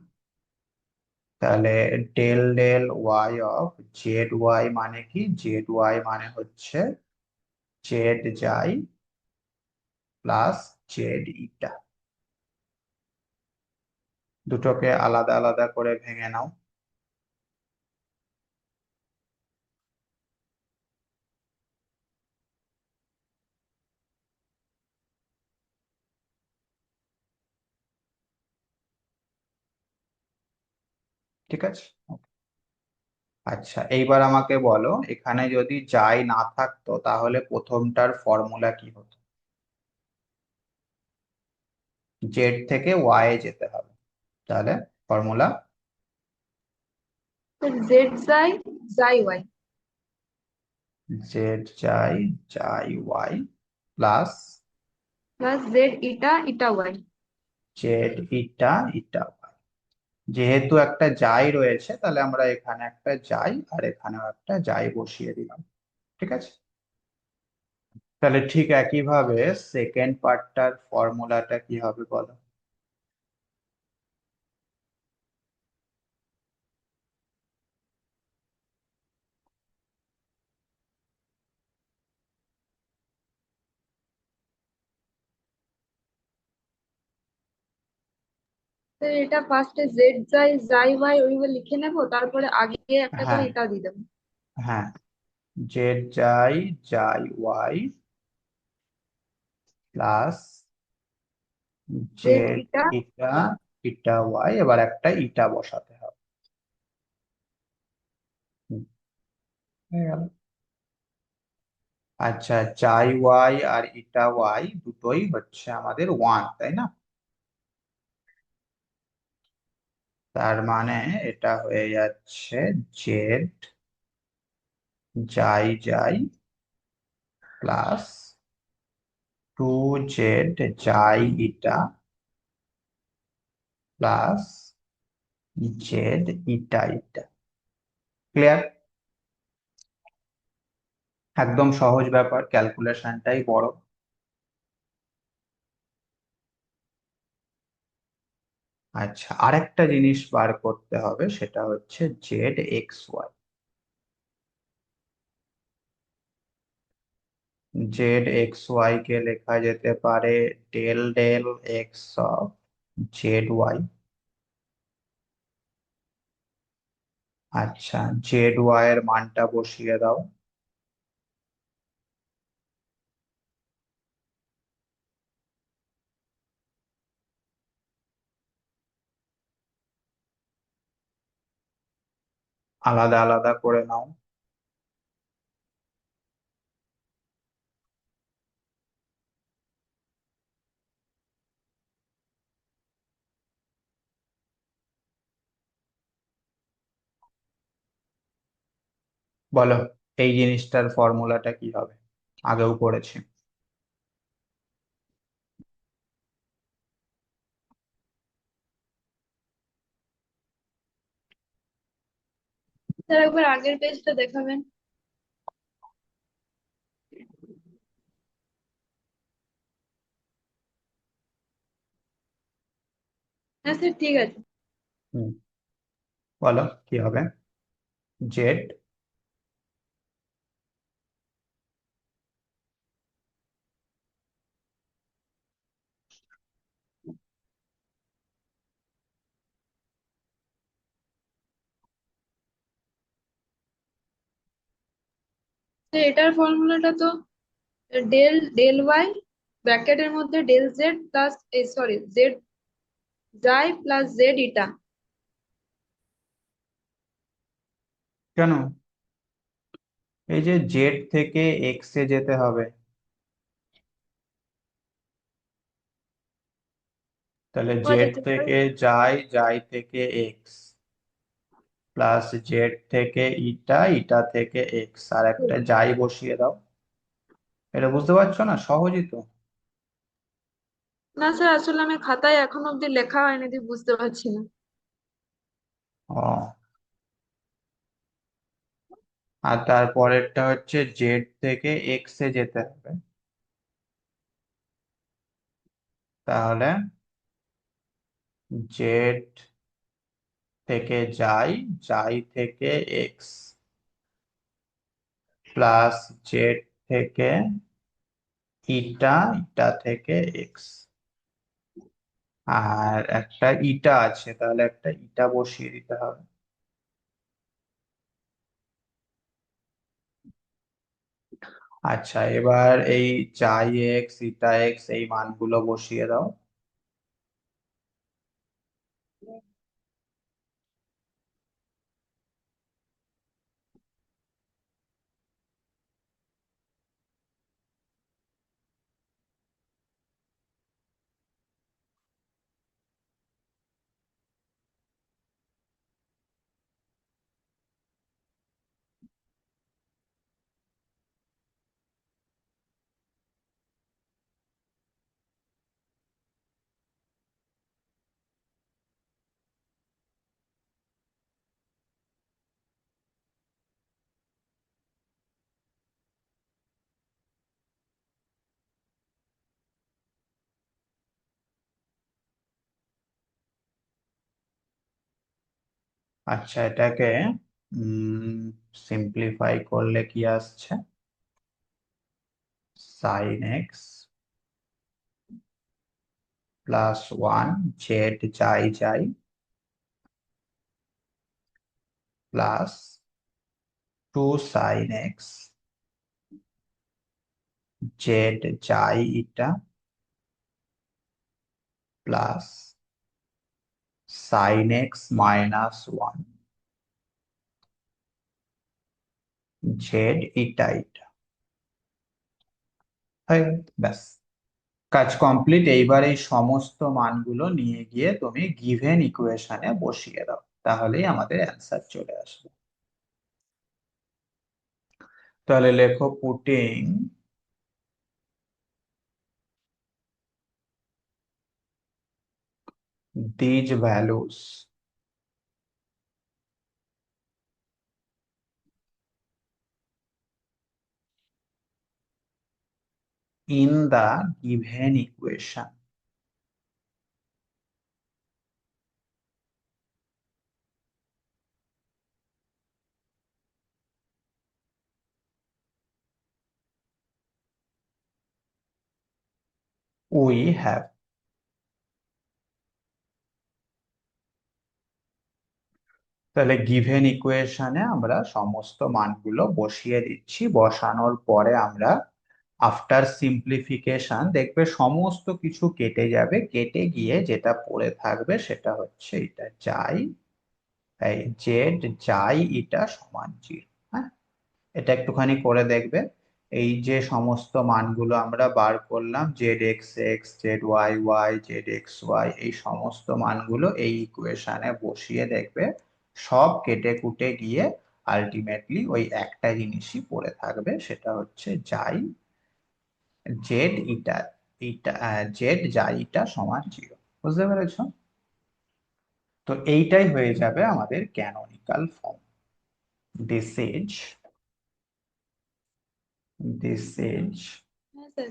তাহলে del del Y of Z Y মানে কি, জেড ওয়াই মানে হচ্ছে জেড যাই প্লাস জেড ইটা। দুটোকে আলাদা আলাদা করে ভেঙে নাও। ঠিক আছে। আচ্ছা, এইবার আমাকে বলো, এখানে যদি যাই না থাকতো তাহলে প্রথমটার ফর্মুলা কি হতো? জেড থেকে ওয়াই এ যেতে হবে, তাহলে ফর্মুলা জেড যাই যাই ওয়াই জেড যাই যাই ওয়াই প্লাস প্লাস জেড ইটা ইটা ওয়াই। জেড ইটা ইটা ওয়াই। যেহেতু একটা যাই রয়েছে, তাহলে আমরা এখানে একটা যাই আর এখানেও একটা যাই বসিয়ে দিলাম। ঠিক আছে। তাহলে ঠিক একইভাবে সেকেন্ড পার্টটার ফর্মুলাটা কি হবে বলো? তো এটা ফার্স্টে জেড যাই যাই ওয়াই ওইভাবে লিখে নেবো, তারপরে আগে একটা করে হ্যাঁ, এটা দিয়ে দেবো। হ্যাঁ, জেড যাই যাই ওয়াই প্লাস জেড জেড ইটা। ইটা ইটা ওয়াই, এবার একটা ইটা বসাতে হবে। হুম, হয়ে গেল। আচ্ছা, যাই ওয়াই আর ইটা ওয়াই দুটোই হচ্ছে আমাদের ওয়ান, তাই না? তার মানে এটা হয়ে যাচ্ছে জেড যাই যাই প্লাস টু জেড যাই ইটা প্লাস জেড ইটা ইটা। ক্লিয়ার? একদম সহজ ব্যাপার, ক্যালকুলেশনটাই বড়। আচ্ছা, আরেকটা জিনিস বার করতে হবে, সেটা হচ্ছে Z x Y. Z x Y কে লেখা যেতে পারে del del x of Z Y. আচ্ছা, জেড ওয়াই এর মানটা বসিয়ে দাও। আলাদা আলাদা করে নাও। বলো, এই জিনিসটার ফর্মুলাটা কি হবে? আগেও করেছি। স্যার একবার আগের পেজটা দেখাবেন। হ্যাঁ স্যার, ঠিক আছে। হুম, বলো কি হবে? জেড তো এটার ফর্মুলাটা তো ডেল ডেল ওয়াই ব্র্যাকেটের মধ্যে del z plus, sorry, z যাই প্লাস জেড ইটা। কেন? এই যে জেড থেকে এক্স এ যেতে হবে, তাহলে ও আচ্ছা, জেড total। থেকে যাই যাই থেকে এক্স প্লাস জেড থেকে ইটা ইটা থেকে এক্স আর একটা যাই বসিয়ে দাও। এটা বুঝতে পারছো না? সহজই তো। না স্যার, আসলে আমি খাতায় এখন অব্দি লেখা হয়নি, তুই বুঝতে পারছি না। ও, আর তারপরেরটা হচ্ছে জেড থেকে এক্স এ যেতে হবে, তাহলে জেড থেকে যাই যাই থেকে এক্স প্লাস জেড থেকে ইটা ইটা থেকে এক্স। আর একটা ইটা আছে, তাহলে একটা ইটা বসিয়ে দিতে হবে। আচ্ছা, এবার এই চাই এক্স ইটা এক্স এই মানগুলো বসিয়ে দাও। আচ্ছা, এটাকে সিম্পলিফাই করলে কি আসছে? Sine x plus one z যাই যাই plus two sine x Z যাই ইটা plus sign x minus one Z ইটা ইটা। হয়ে গেল। ব্যাস, কাজ কমপ্লিট। এইবার এই সমস্ত মানগুলো নিয়ে গিয়ে তুমি গিভেন ইকুয়েশনে বসিয়ে দাও, তাহলেই আমাদের অ্যান্সার চলে আসবে। তাহলে লেখো putting these values in the given equation, we have। তাহলে গিভেন ইকুয়েশনে আমরা সমস্ত মানগুলো বসিয়ে দিচ্ছি। বসানোর পরে আমরা আফটার সিম্পলিফিকেশন দেখবে সমস্ত কিছু কেটে যাবে, কেটে গিয়ে যেটা পড়ে থাকবে সেটা হচ্ছে এটা যাই, এই জেড যাই এটা সমান জিরো। হ্যাঁ, এটা একটুখানি করে দেখবে। এই যে সমস্ত মানগুলো আমরা বার করলাম, z x x Z Y Y Z x y, এই সমস্ত মানগুলো এই ইকুয়েশনে বসিয়ে দেখবে সব কেটে কুটে গিয়ে আলটিমেটলি ওই একটা জিনিসই পড়ে থাকবে, সেটা হচ্ছে যাই জেড ইটা ইটা জেড যাই ইটা সমান জিরো। বুঝতে পেরেছো? তো এইটাই হয়ে যাবে আমাদের canonical form. This is this is হ্যাঁ sir.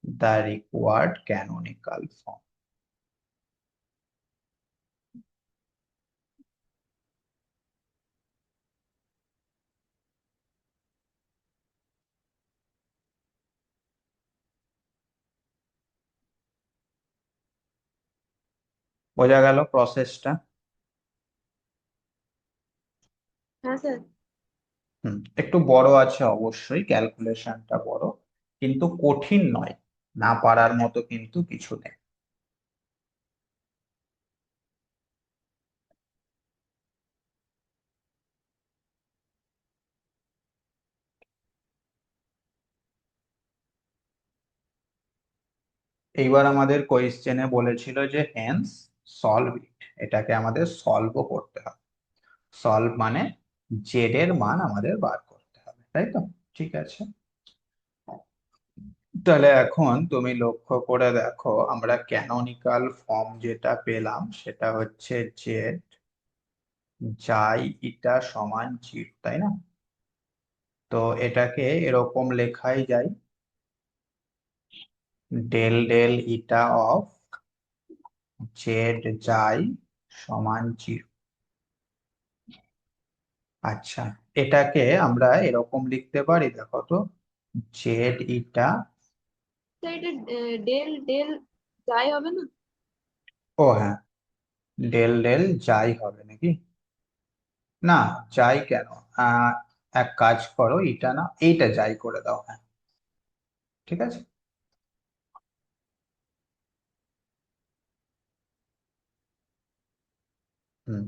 the required canonical form। বোঝা গেল প্রসেসটা? হ্যাঁ স্যার। একটু বড় আছে অবশ্যই, ক্যালকুলেশনটা বড়, কিন্তু কঠিন নয়। না পারার মতো কিন্তু কিছু নেই। এইবার আমাদের কোয়েশ্চেনে বলেছিল যে হেন্স সলভ ইট, এটাকে আমাদের সলভও করতে হবে। সলভ মানে জেড এর মান আমাদের বার করতে হবে, তাই তো? ঠিক আছে, তাহলে এখন তুমি লক্ষ্য করে দেখো আমরা ক্যানোনিকাল ফর্ম যেটা পেলাম সেটা হচ্ছে জেড যাই ইটা সমান জিরো, তাই না? তো এটাকে এরকম লেখাই যায়, del del eta of z যাই সমান জিরো। আচ্ছা, এটাকে আমরা এরকম লিখতে পারি, দেখো তো, জেড ইটা তো এটা ডেল ডেল যাই হবে না? ও হ্যাঁ, ডেল ডেল যাই হবে নাকি? না, যাই কেন? আহ এক কাজ করো, এটা না এইটা যাই করে দাও, হ্যাঁ ঠিক আছে। হুম,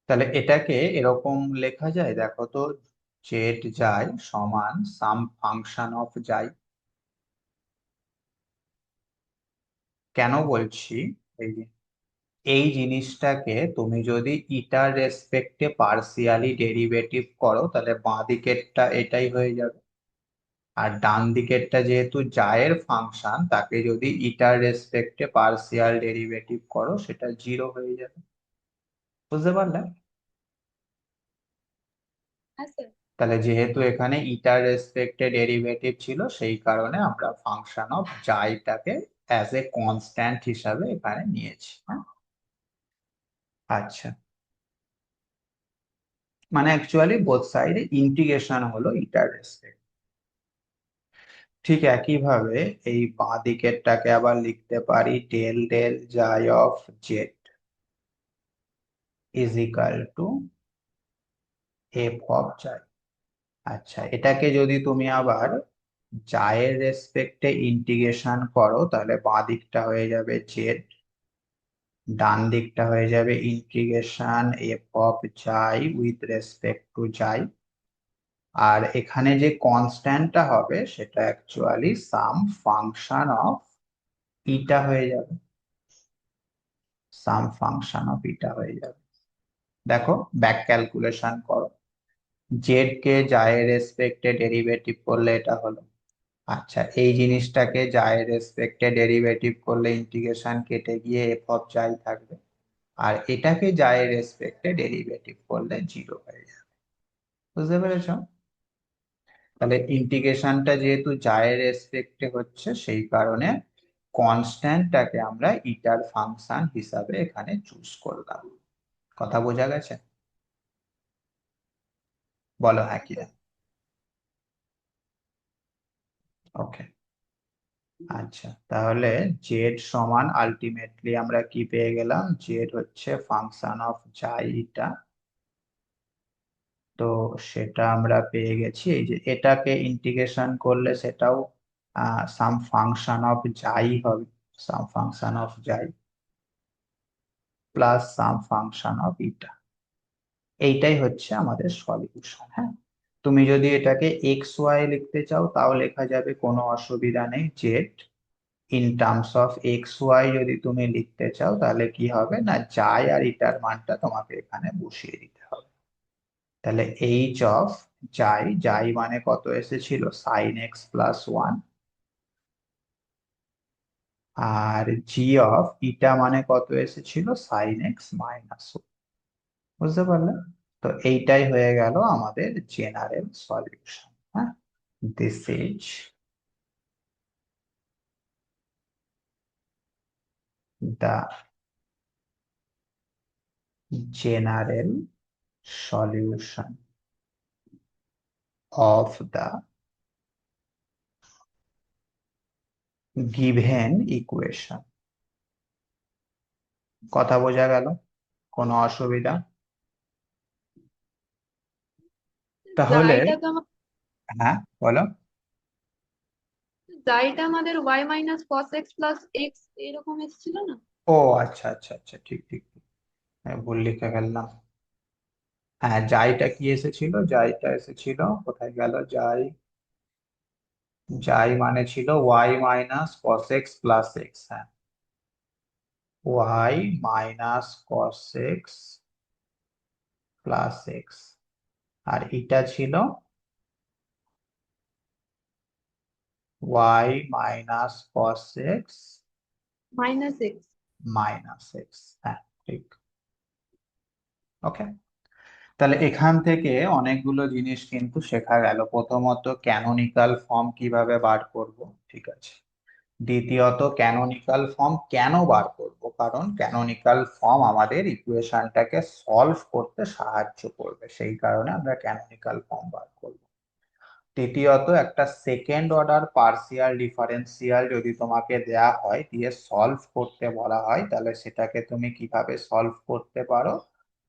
তাহলে এটাকে এরকম লেখা যায়, দেখো তো, জেড যাই সমান সাম ফাংশন অফ যাই। কেন বলছি? এই যে এই জিনিসটাকে তুমি যদি ইটার রেসপেক্টে পার্সিয়ালি ডেরিভেটিভ করো তাহলে বাঁ দিকেরটা এটাই হয়ে যাবে, আর ডান দিকেরটা যেহেতু জায়ের ফাংশন তাকে যদি ইটার রেসপেক্টে পার্সিয়াল ডেরিভেটিভ করো সেটা জিরো হয়ে যাবে। বুঝতে পারলে? হ্যাঁ স্যার। তাহলে যেহেতু এখানে ইটার রেসপেক্টে ডেরিভেটিভ ছিল সেই কারণে আমরা ফাংশন অফ জাইটাকে অ্যাজ এ কনস্ট্যান্ট হিসাবে এখানে নিয়েছি, হ্যাঁ। আচ্ছা, মানে অ্যাকচুয়ালি বোথ সাইডে ইন্টিগ্রেশন হলো ইটার রেসপেক্ট। ঠিক একইভাবে এই বাঁ দিকেরটাকে আবার লিখতে পারি ডেল ডেল জাই of Z is equal two F of জাই। আচ্ছা, এটাকে যদি তুমি আবার জায়ের রেসপেক্টে ইন্টিগ্রেশন করো তাহলে বাঁ দিকটা হয়ে যাবে জেড, ডান দিকটা হয়ে যাবে ইন্টিগ্রেশন এফ অফ জাই উইথ রেসপেক্ট টু জাই। আর এখানে যে কনস্ট্যান্টটা হবে সেটা অ্যাকচুয়ালি সাম ফাংশন অফ ইটা হয়ে যাবে, সাম ফাংশন অফ ইটা হয়ে যাবে। দেখো, ব্যাক ক্যালকুলেশন করো, জেড কে জায়ের রেসপেক্টে ডেরিভেটিভ করলে এটা হলো। আচ্ছা, এই জিনিসটাকে জায়ের রেসপেক্টে ডেরিভেটিভ করলে ইন্টিগ্রেশন কেটে গিয়ে এফ অফ জাই থাকবে, আর এটাকে জায়ের রেসপেক্টে ডেরিভেটিভ করলে জিরো হয়ে যাবে। বুঝতে পেরেছো? তাহলে ইন্টিগ্রেশনটা যেহেতু জায়ের রেসপেক্টে হচ্ছে সেই কারণে কনস্ট্যান্টটাকে আমরা ইটার ফাংশন হিসাবে এখানে চুজ করলাম। কথা বোঝা গেছে? বলো হ্যাঁ কি না। ওকে। আচ্ছা, তাহলে জেড সমান আলটিমেটলি আমরা কি পেয়ে গেলাম, জেড হচ্ছে ফাংশন অফ জাই ইটা। তো সেটা আমরা পেয়ে গেছি, এই যে এটাকে ইন্টিগ্রেশন করলে সেটাও সাম ফাংশন অফ জাই হবে, সাম ফাংশন অফ জাই প্লাস সাম ফাংশন অফ ইটা। এইটাই হচ্ছে আমাদের সলিউশন, হ্যাঁ। তুমি যদি এটাকে এক্স ওয়াই লিখতে চাও তাও লেখা যাবে, কোনো অসুবিধা নেই। Z in terms of x y যদি তুমি লিখতে চাও তাহলে কি হবে না, জাই আর ইটার মানটা তোমাকে এখানে বসিয়ে দিতে হবে। তাহলে এইচ অফ জাই, জাই মানে কত এসেছিল, সাইন এক্স প্লাস ওয়ান, আর জি অফ ইটা মানে কত এসেছিল, সাইন এক্স মাইনাস। বুঝতে পারলে? তো এইটাই হয়ে গেল আমাদের জেনারেল সলিউশন, হ্যাঁ। This is the general solution of the given equation. কথা বোঝা গেল? কোনো অসুবিধা? তাহলে যাইটা তো আমার হ্যাঁ বলো। যাইটা আমাদের y minus cos x plus x এরকম এসেছিল না? ও আচ্ছা আচ্ছা আচ্ছা, ঠিক ঠিক ঠিক। হ্যাঁ, ভুল লিখে ফেললাম। হ্যাঁ, জাইটা কি এসেছিল, জাইটা এসেছিল, কোথায় গেল জাই, জাই মানে ছিল Y minus cos x plus X, হ্যাঁ, Y minus cos x plus X. আর এটা ছিল Y minus cos X minus X. Minus X, হ্যাঁ ঠিক। ওকে, তাহলে এখান থেকে অনেকগুলো জিনিস কিন্তু শেখা গেল। প্রথমত ক্যানোনিকাল ফর্ম কিভাবে বার করব, ঠিক আছে। দ্বিতীয়ত ক্যানোনিকাল ফর্ম কেন বার করব, কারণ ক্যানোনিকাল ফর্ম আমাদের ইকুয়েশনটাকে সলভ করতে সাহায্য করবে, সেই কারণে আমরা ক্যানোনিকাল ফর্ম বার করব। তৃতীয়ত, একটা সেকেন্ড অর্ডার পার্শিয়াল ডিফারেন্সিয়াল যদি তোমাকে দেয়া হয় দিয়ে সলভ করতে বলা হয়, তাহলে সেটাকে তুমি কিভাবে সলভ করতে পারো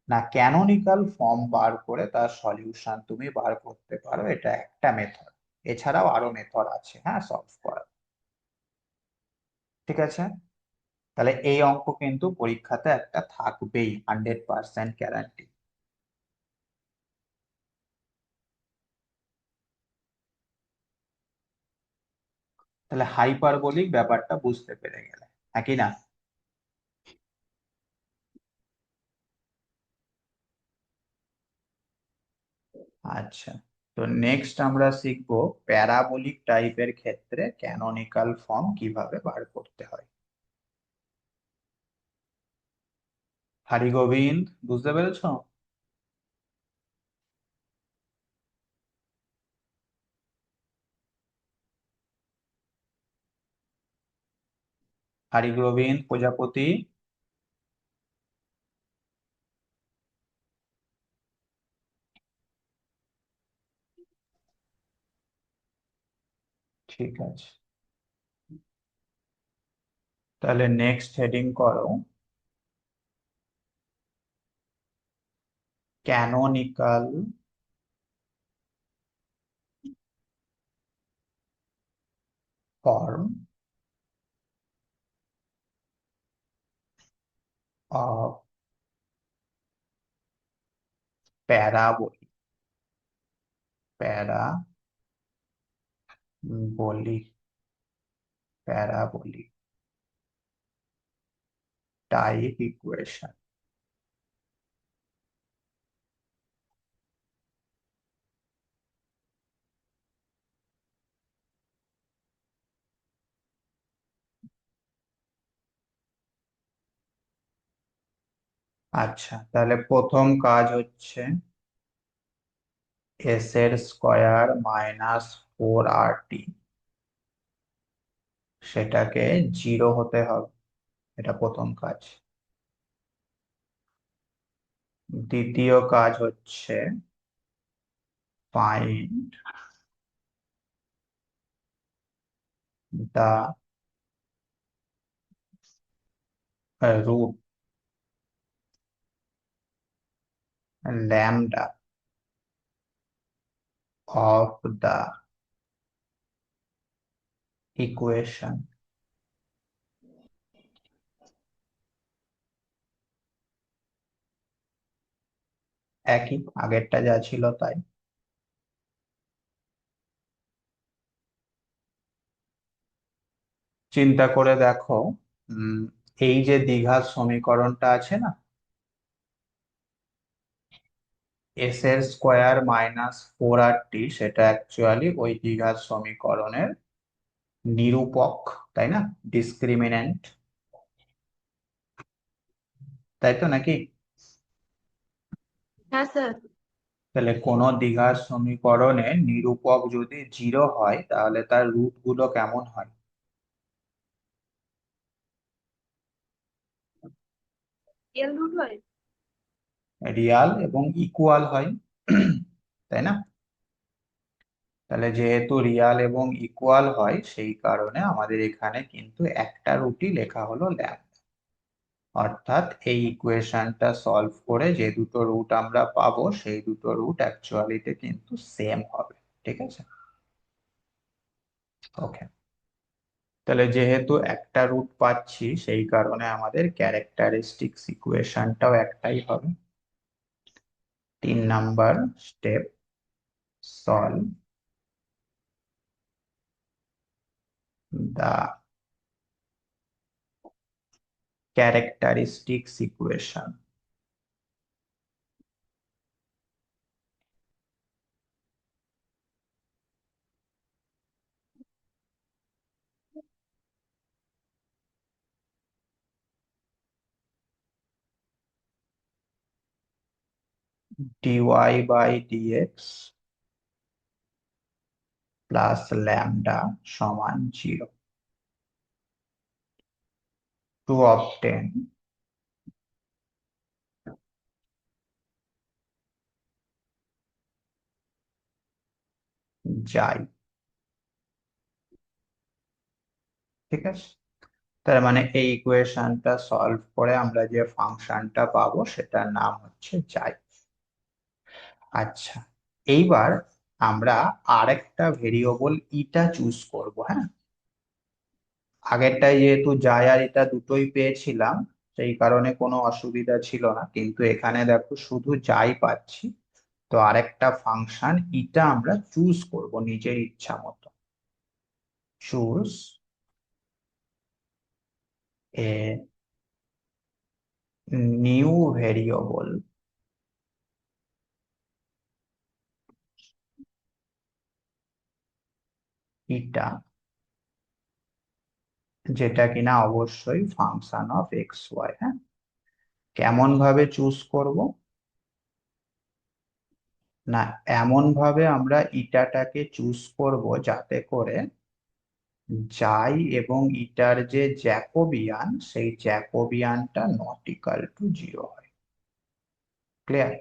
না, ক্যানোনিক্যাল ফর্ম বার করে তার সলিউশন তুমি বার করতে পারো। এটা একটা মেথড। এছাড়াও আরো মেথড আছে, হ্যাঁ, সলভ করার। ঠিক আছে? তাহলে এই অঙ্ক কিন্তু পরীক্ষাতে একটা থাকবেই, 100% গ্যারান্টি। তাহলে হাইপারবোলিক ব্যাপারটা বুঝতে পেরে গেলে, হ্যাঁ কি না? আচ্ছা, তো নেক্সট আমরা শিখবো প্যারাবোলিক টাইপের ক্ষেত্রে ক্যানোনিকাল ফর্ম কিভাবে বার করতে হয়। হরিগোবিন্দ, বুঝতে পেরেছো? হরিগোবিন্দ প্রজাপতি। ঠিক আছে, তাহলে নেক্সট হেডিং করো canonical form of parabolic parabolic parabolic type equation. আচ্ছা, তাহলে প্রথম কাজ হচ্ছে এস এর স্কোয়ার মাইনাস 4RT, সেটাকে 0 হতে হবে। এটা প্রথম কাজ। দ্বিতীয় কাজ হচ্ছে find the root lambda of the equation. একই, আগেরটা যা ছিল তাই। চিন্তা করে দেখো, উম, এই যে দ্বিঘাত সমীকরণটা আছে না, এস এর স্কোয়ার মাইনাস 4RT, সেটা অ্যাকচুয়ালি ওই দ্বিঘাত সমীকরণের নিরূপক, তাই না? ডিসক্রিমিন্যান্ট, তাই তো নাকি? হ্যাঁ স্যার। তাহলে কোন দ্বিঘাত সমীকরণে নিরূপক যদি 0 হয় তাহলে তার রুট গুলো কেমন হয়? রিয়েল রুট হয়। রিয়াল এবং ইকুয়াল হয়, তাই না? তাহলে যেহেতু রিয়াল এবং ইকুয়াল হয়, সেই কারণে আমাদের এখানে কিন্তু একটা রুটই লেখা হলো ল্যাম্বডা। অর্থাৎ এই ইকুয়েশনটা সলভ করে যে দুটো রুট আমরা পাবো সেই দুটো রুট অ্যাকচুয়ালিতে কিন্তু সেম হবে। ঠিক আছে? ওকে, তাহলে যেহেতু একটা রুট পাচ্ছি সেই কারণে আমাদের ক্যারেক্টারিস্টিক্স ইকুয়েশনটাও একটাই হবে। 3 number step, solve the characteristics equation. dy/dx plus lambda সমান 0 টু অবটেন যাই। ঠিক আছে, তার মানে এই ইকুয়েশনটা সলভ করে আমরা যে ফাংশনটা পাবো সেটার নাম হচ্ছে যাই। আচ্ছা, এইবার আমরা আরেকটা ভেরিয়েবল ইটা চুজ করব। হ্যাঁ, আগেরটাই যেহেতু যাই আর এটা দুটোই পেয়েছিলাম, সেই কারণে কোনো অসুবিধা ছিল না, কিন্তু এখানে দেখো শুধু যাই পাচ্ছি। তো আরেকটা ফাংশন ইটা আমরা চুজ করব নিজের ইচ্ছা মতো। চুজ এ নিউ ভেরিয়েবল ইটা, যেটা কিনা অবশ্যই ফাংশন অফ এক্স ওয়াই। হ্যাঁ, কেমন ভাবে চুজ করব না, এমন ভাবে আমরা ইটাটাকে চুজ করব যাতে করে যাই এবং ইটার যে জ্যাকোবিয়ান সেই জ্যাকোবিয়ানটা নট ইকাল টু জিরো হয়। ক্লিয়ার?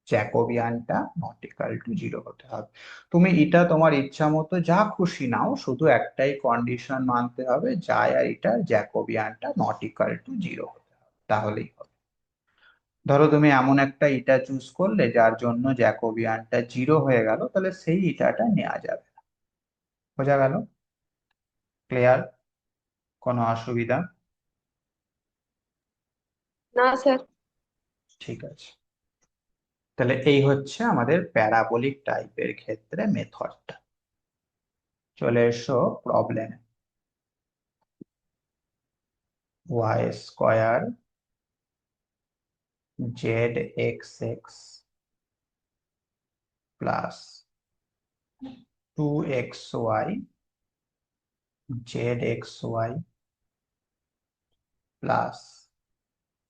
জ্যাকোবিয়ানটা নট ইকাল টু জিরো হতে হবে। তুমি এটা তোমার ইচ্ছা মতো যা খুশি নাও, শুধু একটাই কন্ডিশন মানতে হবে, যাই আর এটার জ্যাকোবিয়ানটা নট ইকাল টু জিরো হতে হবে, তাহলেই হবে। ধরো তুমি এমন একটা ইটা চুজ করলে যার জন্য জ্যাকোবিয়ানটা জিরো হয়ে গেল, তাহলে সেই ইটাটা নেওয়া যাবে না। বোঝা গেল? ক্লিয়ার? কোনো অসুবিধা? না স্যার। ঠিক আছে, তাহলে এই হচ্ছে আমাদের প্যারাবোলিক টাইপের ক্ষেত্রে মেথডটা। চলে এসো problem. Y square Z x x plus 2xy Z x Y plus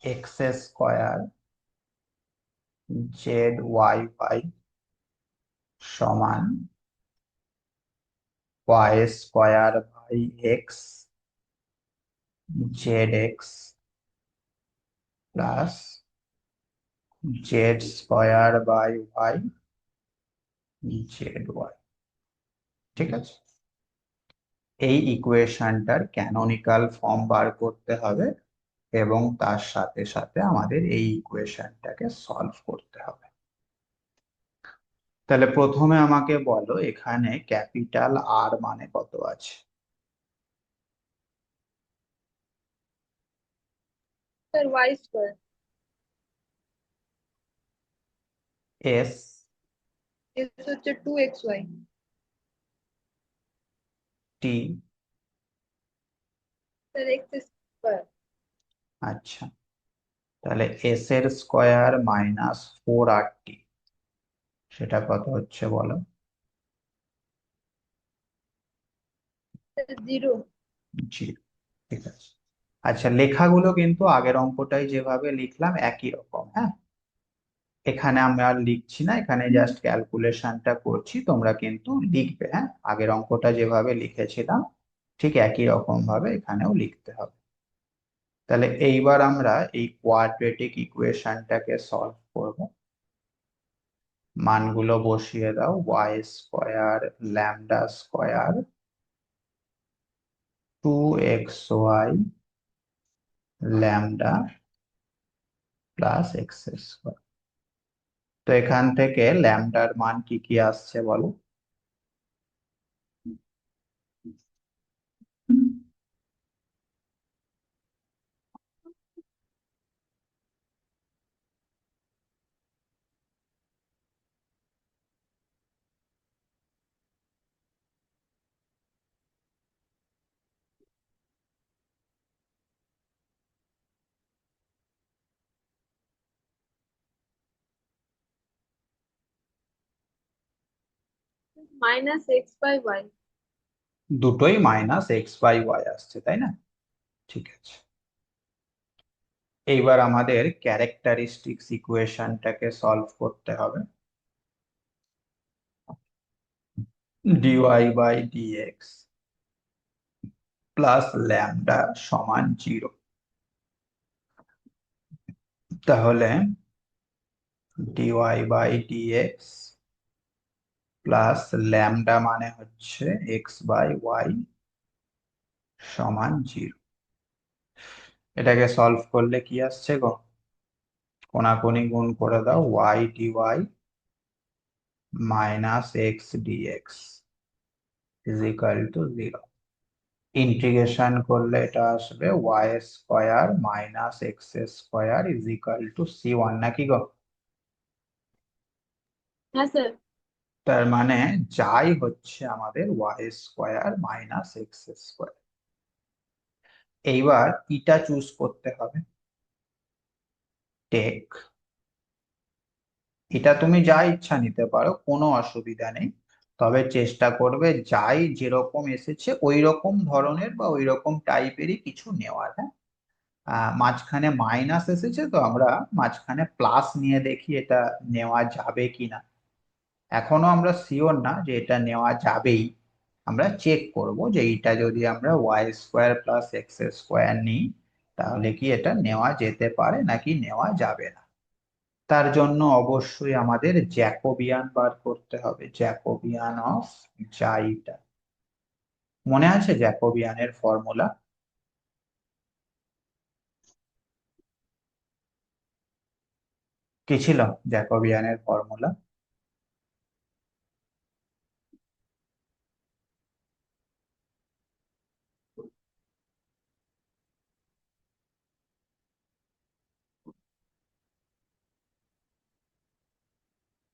x square Z Y Y সমান Y square by X Z x plus Z square by Y Z Y. ঠিক আছে, এই ইকুয়েশনটার canonical form বার করতে হবে এবং তার সাথে সাথে আমাদের এই ইকুয়েশনটাকে সলভ করতে হবে। তাহলে প্রথমে আমাকে বলো এখানে ক্যাপিটাল আর মানে কত আছে? Sir Y square. S S হচ্ছে 2xy। T. Sir X square. আচ্ছা, তাহলে এস এর স্কোয়ার মাইনাস 4RT, সেটা কত হচ্ছে বলো? Sir zero. জি, ঠিক আছে। আচ্ছা, লেখাগুলো কিন্তু আগের অঙ্কটাই যেভাবে লিখলাম একই রকম। হ্যাঁ, এখানে আমি আর লিখছি না, এখানে জাস্ট ক্যালকুলেশনটা করছি, তোমরা কিন্তু লিখবে। হ্যাঁ, আগের অঙ্কটা যেভাবে লিখেছিলাম ঠিক একই রকম ভাবে এখানেও লিখতে হবে। তাহলে এইবার আমরা এই কোয়াড্রেটিক ইকুয়েশনটাকে সলভ করব। মানগুলো বসিয়ে দাও। Y square lambda square 2xy lambda plus x square. তো এখান থেকে ল্যামডার মান কি কি আসছে বলো? Minus x by y. দুটোই মাইনাস এক্স বাই ওয়াই আসছে, তাই না? ঠিক আছে, এইবার আমাদের ক্যারেক্টারিস্টিক্স ইকুয়েশনটাকে সলভ করতে হবে। Dy by dx plus lambda সমান জিরো। তাহলে dy by dx plus lambda মানে হচ্ছে এক্স বাই ওয়াই সমান 0। এটাকে সলভ করলে কি আসছে গো? কোনাকুনি গুণ করে দাও, y dy minus x dx is equal to 0। Integration করলে এটা আসবে y square minus x square is equal to C1 নাকি গো? হ্যাঁ স্যার। তার মানে যাই হচ্ছে আমাদের y square minus x square. এইবার ইটা চুজ করতে হবে। টেক, এটা তুমি যা ইচ্ছা নিতে পারো, কোনো অসুবিধা নেই। তবে চেষ্টা করবে যাই যেরকম এসেছে ওই রকম ধরনের বা ওই রকম টাইপেরই কিছু নেওয়ার। হ্যাঁ, মাঝখানে মাইনাস এসেছে তো আমরা মাঝখানে প্লাস নিয়ে দেখি এটা নেওয়া যাবে কিনা। এখনো আমরা শিওর না যে এটা নেওয়া যাবেই। আমরা চেক করব যে এটা যদি আমরা y square plus x square নিই তাহলে কি এটা নেওয়া যেতে পারে নাকি নেওয়া যাবে না। তার জন্য অবশ্যই আমাদের জ্যাকোবিয়ান বার করতে হবে, জ্যাকোবিয়ান অফ জাইটা। মনে আছে জ্যাকোবিয়ানের ফর্মুলা? কি ছিল জ্যাকোবিয়ানের ফর্মুলা?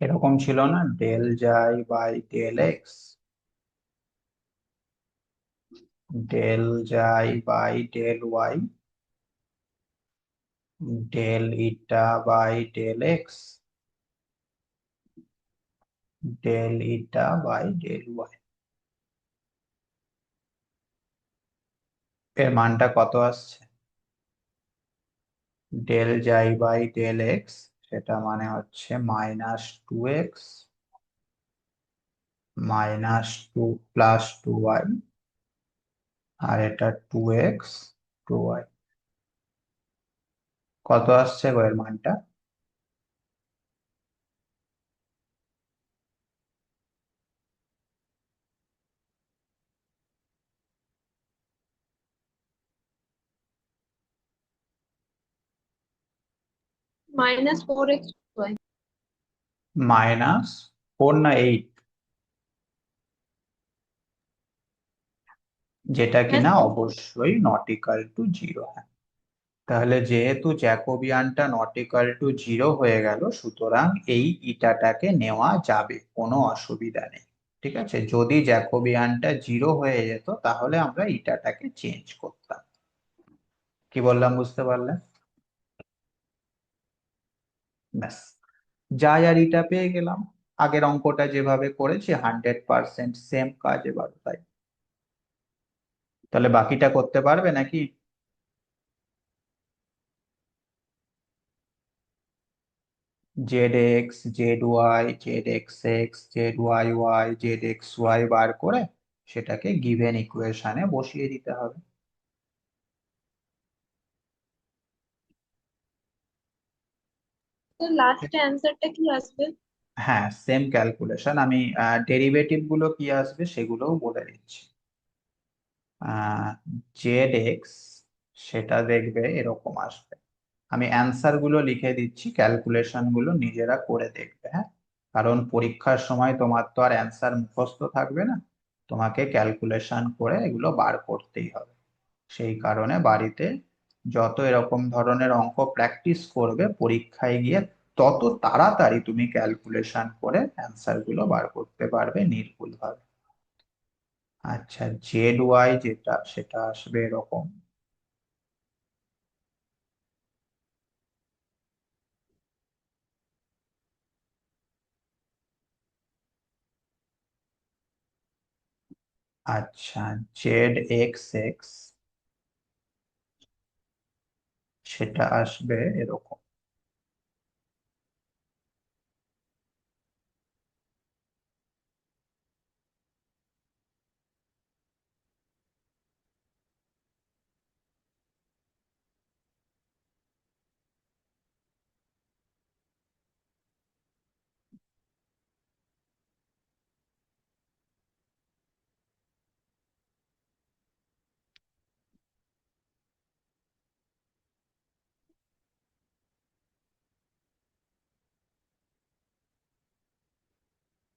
এরকম ছিল না, del xi by del x, del xi by del y, del eta by del x, del eta by del y. এর মানটা কত আসছে? Del xi by del x, সেটা মানে হচ্ছে -2x -2 প্লাস 2y, আর এটা 2x 2y। কত আসছে গো এর মানটা? -4x -4 না 8? যেটা হ্যাঁ কিনা স্যার। অবশ্যই নট ইকাল টু 0। তাহলে যেহেতু জ্যাকোবিয়ানটা নট ইকাল টু 0 হয়ে গেল, সুতরাং এই ইটাটাকে নেওয়া যাবে, কোনো অসুবিধা নেই। ঠিক আছে, যদি জ্যাকোবিয়ানটা 0 হয়ে যেত তাহলে আমরা ইটাটাকে চেঞ্জ করতাম। কি বললাম বুঝতে পারলে? ব্যাস, যাই আর ইটা পেয়ে গেলাম। আগের অঙ্কটা যেভাবে করেছি 100% সেম কাজ এবার তাই। তাহলে বাকিটা করতে পারবে নাকি? Z x, Z Y, Z x x, Z Y Y, Z x Y বার করে সেটাকে গিভেন ইকুয়েশনে বসিয়ে দিতে হবে। স্যার লাস্টে অ্যান্সারটা কি আসবে? হ্যাঁ, সেম ক্যালকুলেশন। আমি ডেরিভেটিভ গুলো কি আসবে সেগুলোও বলে দিচ্ছি। জেড এক্স, সেটা দেখবে এরকম আসবে। আমি অ্যান্সার গুলো লিখে দিচ্ছি, ক্যালকুলেশন গুলো নিজেরা করে দেখবে। হ্যাঁ, কারণ পরীক্ষার সময় তোমার তো আর অ্যান্সার মুখস্থ থাকবে না, তোমাকে ক্যালকুলেশন করে এগুলো বার করতেই হবে। সেই কারণে বাড়িতে যত এরকম ধরনের অঙ্ক প্র্যাকটিস করবে পরীক্ষায় গিয়ে তত তাড়াতাড়ি তুমি ক্যালকুলেশন করে অ্যান্সার গুলো বার করতে পারবে নির্ভুলভাবে। আচ্ছা, জেড ওয়াই যেটা সেটা আসবে এরকম। আচ্ছা, জেড এক্স এক্স সেটা আসবে এরকম।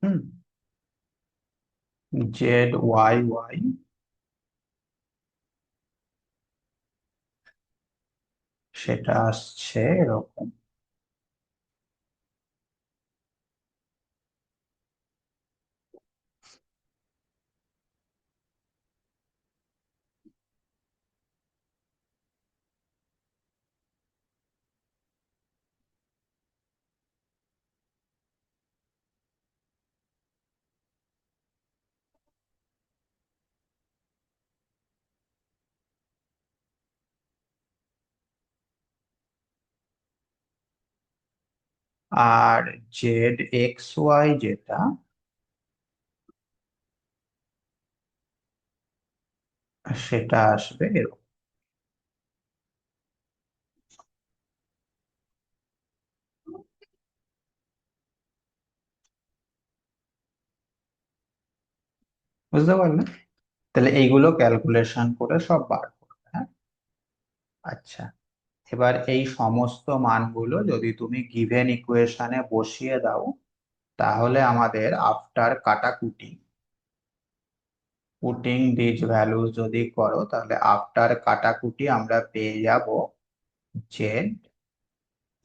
হুম, জেড ওয়াই ওয়াই সেটা আসছে এরকম। আর জেড এক্স ওয়াই যেটা, সেটা আসবে এরকম। বুঝতে পারলে? তাহলে এইগুলো ক্যালকুলেশন করে সব বার করবে, হ্যাঁ। আচ্ছা, এবার এই সমস্ত মানগুলো যদি তুমি গিভেন ইকুয়েশনে বসিয়ে দাও, তাহলে আমাদের আফটার কাটাকুটি, পুটিং দিজ ভ্যালুজ যদি করো, তাহলে আফটার কাটাকুটি আমরা পেয়ে যাব জেড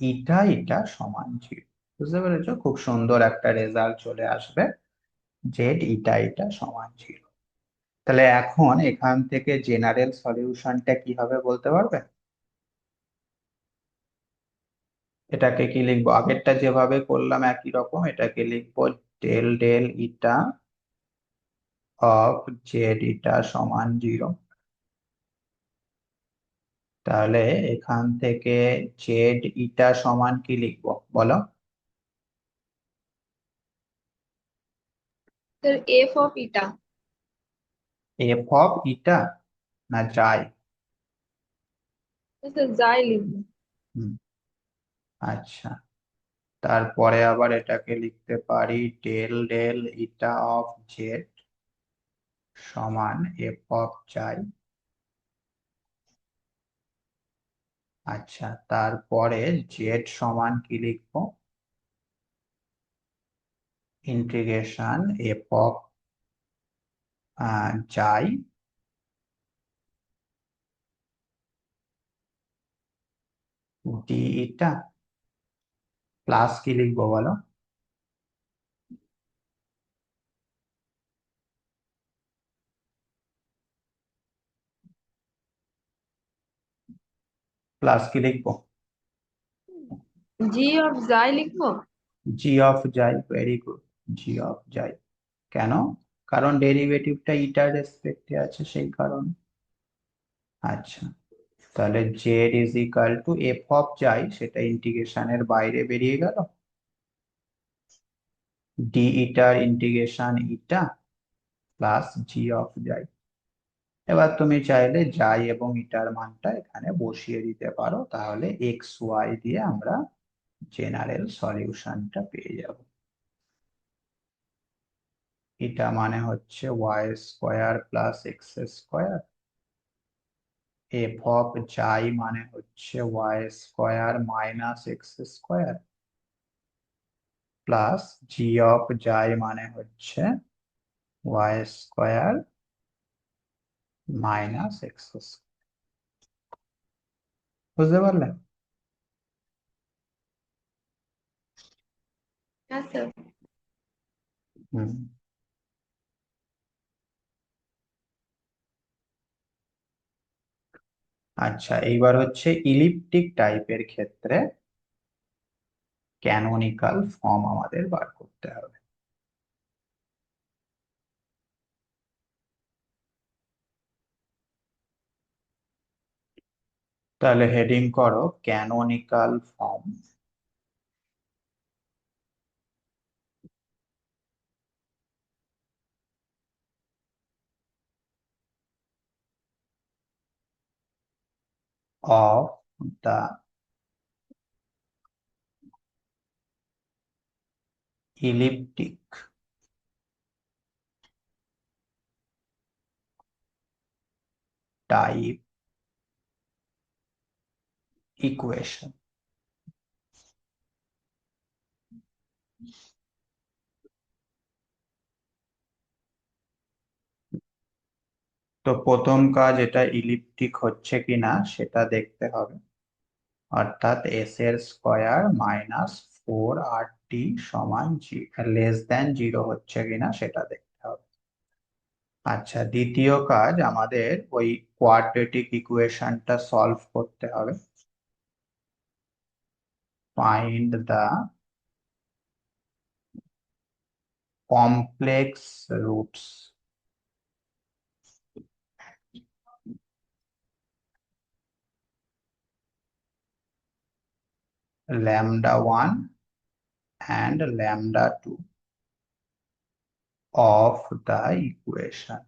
ইটা ইটা সমান 0। বুঝতে পেরেছো? খুব সুন্দর একটা রেজাল্ট চলে আসবে, জেড ইটা ইটা সমান 0। তাহলে এখন এখান থেকে জেনারেল সলিউশনটা কি হবে বলতে পারবে? এটাকে কি লিখবো? আগেরটা যেভাবে করলাম একই রকম, এটাকে লিখবো del del eta of Z eta সমান 0। তাহলে এখান থেকে জেড ইটা সমান কি লিখবো বলো? Sir F of eta. F of eta না যাই? স্যার যাই লিখবো। হুম, আচ্ছা। তারপরে আবার এটাকে লিখতে পারি del del eta of z সমান এফ অফ যাই। আচ্ছা, তারপরে জেড সমান কি লিখবো? ইন্টিগ্রেশন এফ অফ যাই ডি ইটা, প্লাস কি লিখবো বলো? প্লাস কি লিখবো? জি অফ যাই লিখবো। জি অফ যাই, ভেরি গুড। জি অফ যাই। কেন? কারণ ডেরিভেটিভটা ইটার রেসপেক্টে আছে, সেই কারণে। আচ্ছা, তাহলে Z is equal two F of যাই, সেটা ইন্টিগ্রেশনের বাইরে বেরিয়ে গেল, D eater integration eta plus g of যাই। এবার তুমি চাইলে যাই এবং ইটার মানটা এখানে বসিয়ে দিতে পারো, তাহলে এক্স ওয়াই দিয়ে আমরা জেনারেল সলিউশনটা পেয়ে যাব। এটা মানে হচ্ছে y square plus x square, f of যাই মানে হচ্ছে y square minus x square, plus g of যাই মানে হচ্ছে y square minus x square. বুঝতে পারলে? হ্যাঁ স্যার। হুম। আচ্ছা, এইবার হচ্ছে ইলিপ্টিক টাইপের ক্ষেত্রে ক্যানোনিকাল ফর্ম আমাদের বার করতে হবে। তাহলে হেডিং করো canonical form of the elliptic type equation. তো প্রথম কাজ, এটা ইলিপ্টিক হচ্ছে কিনা সেটা দেখতে হবে, অর্থাৎ এস এর স্কোয়ার মাইনাস 4RT সমান লেস দেন 0 হচ্ছে কিনা সেটা দেখতে হবে। আচ্ছা, দ্বিতীয় কাজ, আমাদের ওই কোয়াড্রেটিক ইকুয়েশনটা সলভ করতে হবে। Find the complex roots λ1 and λ2 of the equation।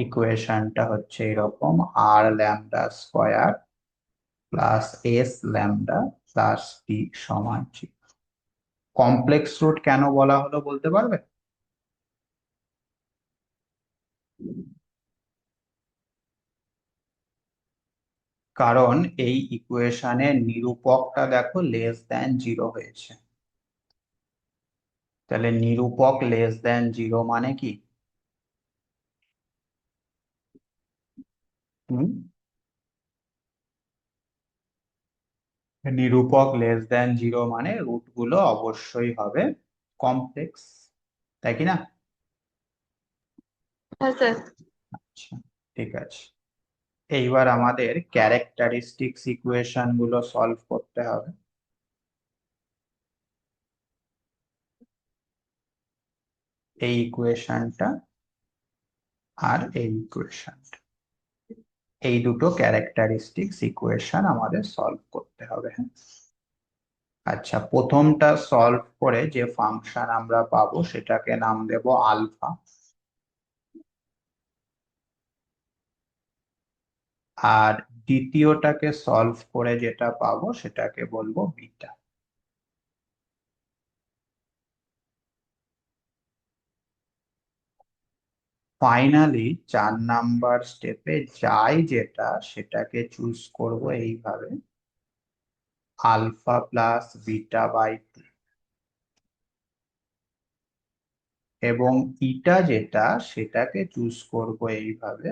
ইকুয়েশনটা হচ্ছে এরকম: R lambda square plus S lambda plus T সমান 0। কমপ্লেক্স রুট কেন বলা হলো বলতে পারবে? কারণ এই ইকুয়েশনের নিরূপকটা দেখো লেস দেন 0 হয়েছে। তাহলে নিরূপক লেস দেন 0 মানে কি? হুম, নিরূপক লেস দেন 0 মানে রুট গুলো অবশ্যই হবে কমপ্লেক্স, তাই কি না? হ্যাঁ স্যার। আচ্ছা, ঠিক আছে। এইবার আমাদের ক্যারেক্টারিস্টিক্স ইকুয়েশন গুলো সলভ করতে হবে। এই ইকুয়েশনটা আর এই ইকুয়েশনটা, এই দুটো ক্যারেক্টারিস্টিক্স ইকুয়েশন আমাদের সলভ করতে হবে, হ্যাঁ। আচ্ছা, প্রথমটা সলভ করে যে ফাংশন আমরা পাবো সেটাকে নাম দেব আলফা, আর দ্বিতীয়টাকে সলভ করে যেটা পাবো সেটাকে বলবো বিটা। ফাইনালি 4 নাম্বার স্টেপে যাই যেটা সেটাকে চুজ করব এইভাবে: আলফা প্লাস বিটা বাই 2, এবং ইটা যেটা সেটাকে চুজ করব এইভাবে: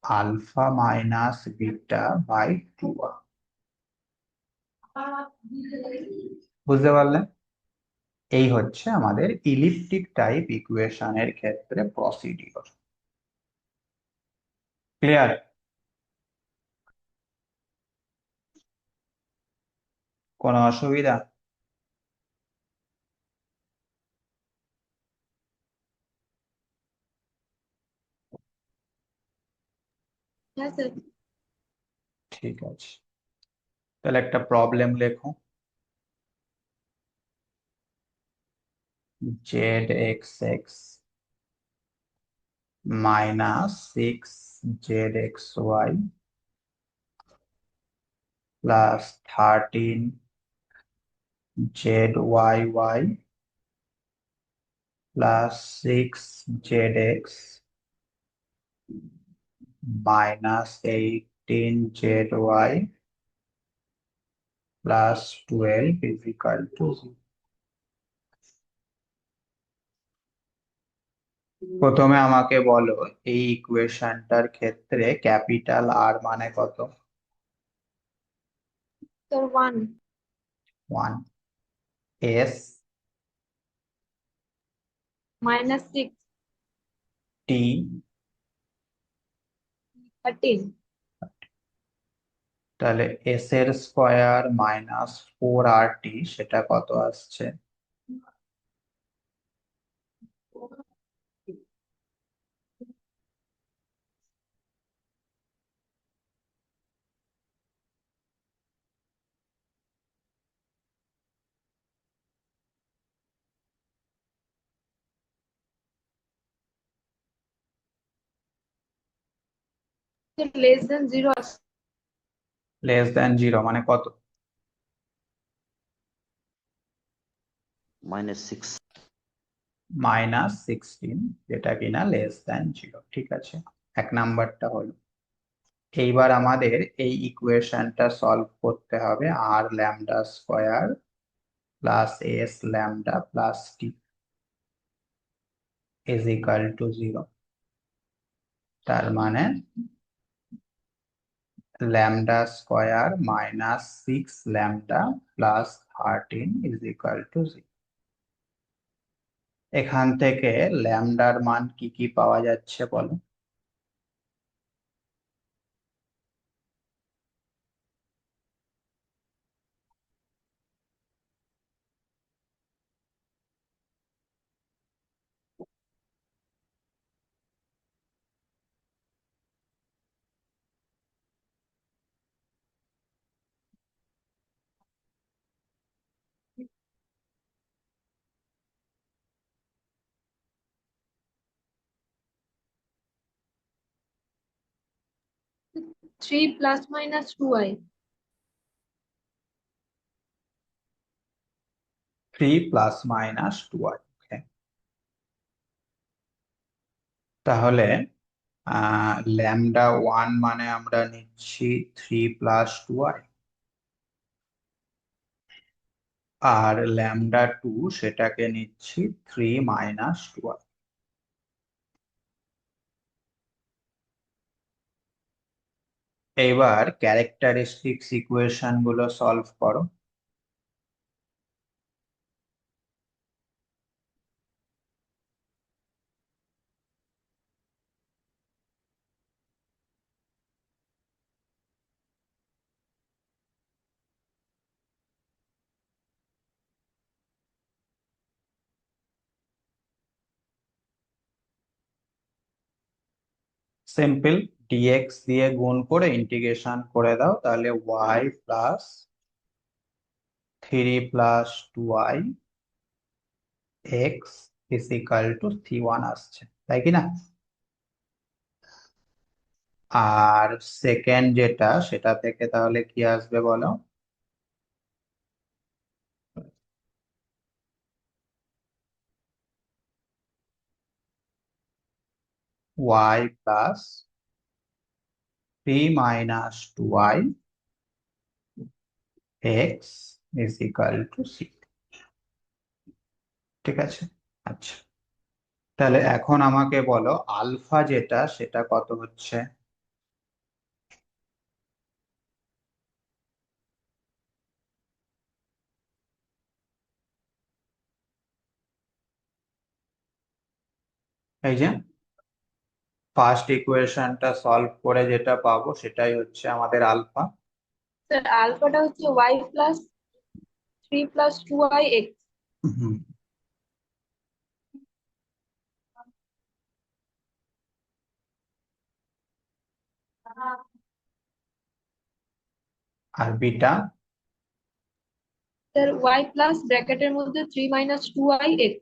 আলফা মাইনাস বিটা বাই 2। বুঝতে পারলে? এই হচ্ছে আমাদের ইলিপ্টিক টাইপ ইকুয়েশনের ক্ষেত্রে প্রসিডিওর। ক্লিয়ার? কোনো অসুবিধা? হ্যাঁ স্যার। ঠিক আছে, তাহলে একটা প্রবলেম লেখো। Z x x minus 6 ZXY plus 13 ZYY plus 6 ZX minus 18 ZY plus 12 is equal to 0। প্রথমে আমাকে বলো, এই ইকুয়েশনটার ক্ষেত্রে ক্যাপিটাল আর মানে কত? স্যার 1 1। এস -6 টি 13। তাহলে এস এর স্কোয়ার মাইনাস 4RT সেটা কত আসছে? লেস দেন 0 আছে। লেস দেন 0 মানে কত? -6। -16, যেটা কিনা লেস দেন 0। ঠিক আছে, 1 নাম্বারটা হলো। এইবার আমাদের এই ইকুয়েশনটা সলভ করতে হবে R lambda square plus S lambda plus T is equal to 0। তার মানে lambda square minus 6 lambda plus 13 is equal to 0। এখান থেকে ল্যামডার মান কি কি পাওয়া যাচ্ছে বলো। 3 প্লাস মাইনাস 2i। 3 ± 2i। তাহলে ল্যামডা 1 মানে আমরা নিচ্ছি 3 + 2i, আর ল্যামডা 2 সেটাকে নিচ্ছি 3 - 2i। এবার ক্যারেক্টারিস্টিক্স ইকুয়েশন গুলো সলভ করো। সিম্পল, ডিএক্স দিয়ে গুণ করে ইন্টিগ্রেশন করে দাও, তাহলে y + 3 + 2i x is equal to c1 আসছে, তাই কি না? আর সেকেন্ড যেটা, সেটা থেকে তাহলে কি আসবে বলো। y + 3 - 2i x is equal two c। ঠিক আছে, আচ্ছা। তাহলে এখন আমাকে বলো আলফা যেটা, সেটা কত হচ্ছে। এই যে ফার্স্ট ইকুয়েশনটা সলভ করে যেটা পাবো সেটাই হচ্ছে আমাদের আলফা। স্যার আলফাটা হচ্ছে y + 3 + 2i x। হুম। আর বিটা, স্যার y প্লাস ব্র্যাকেটের মধ্যে 3 - 2i x।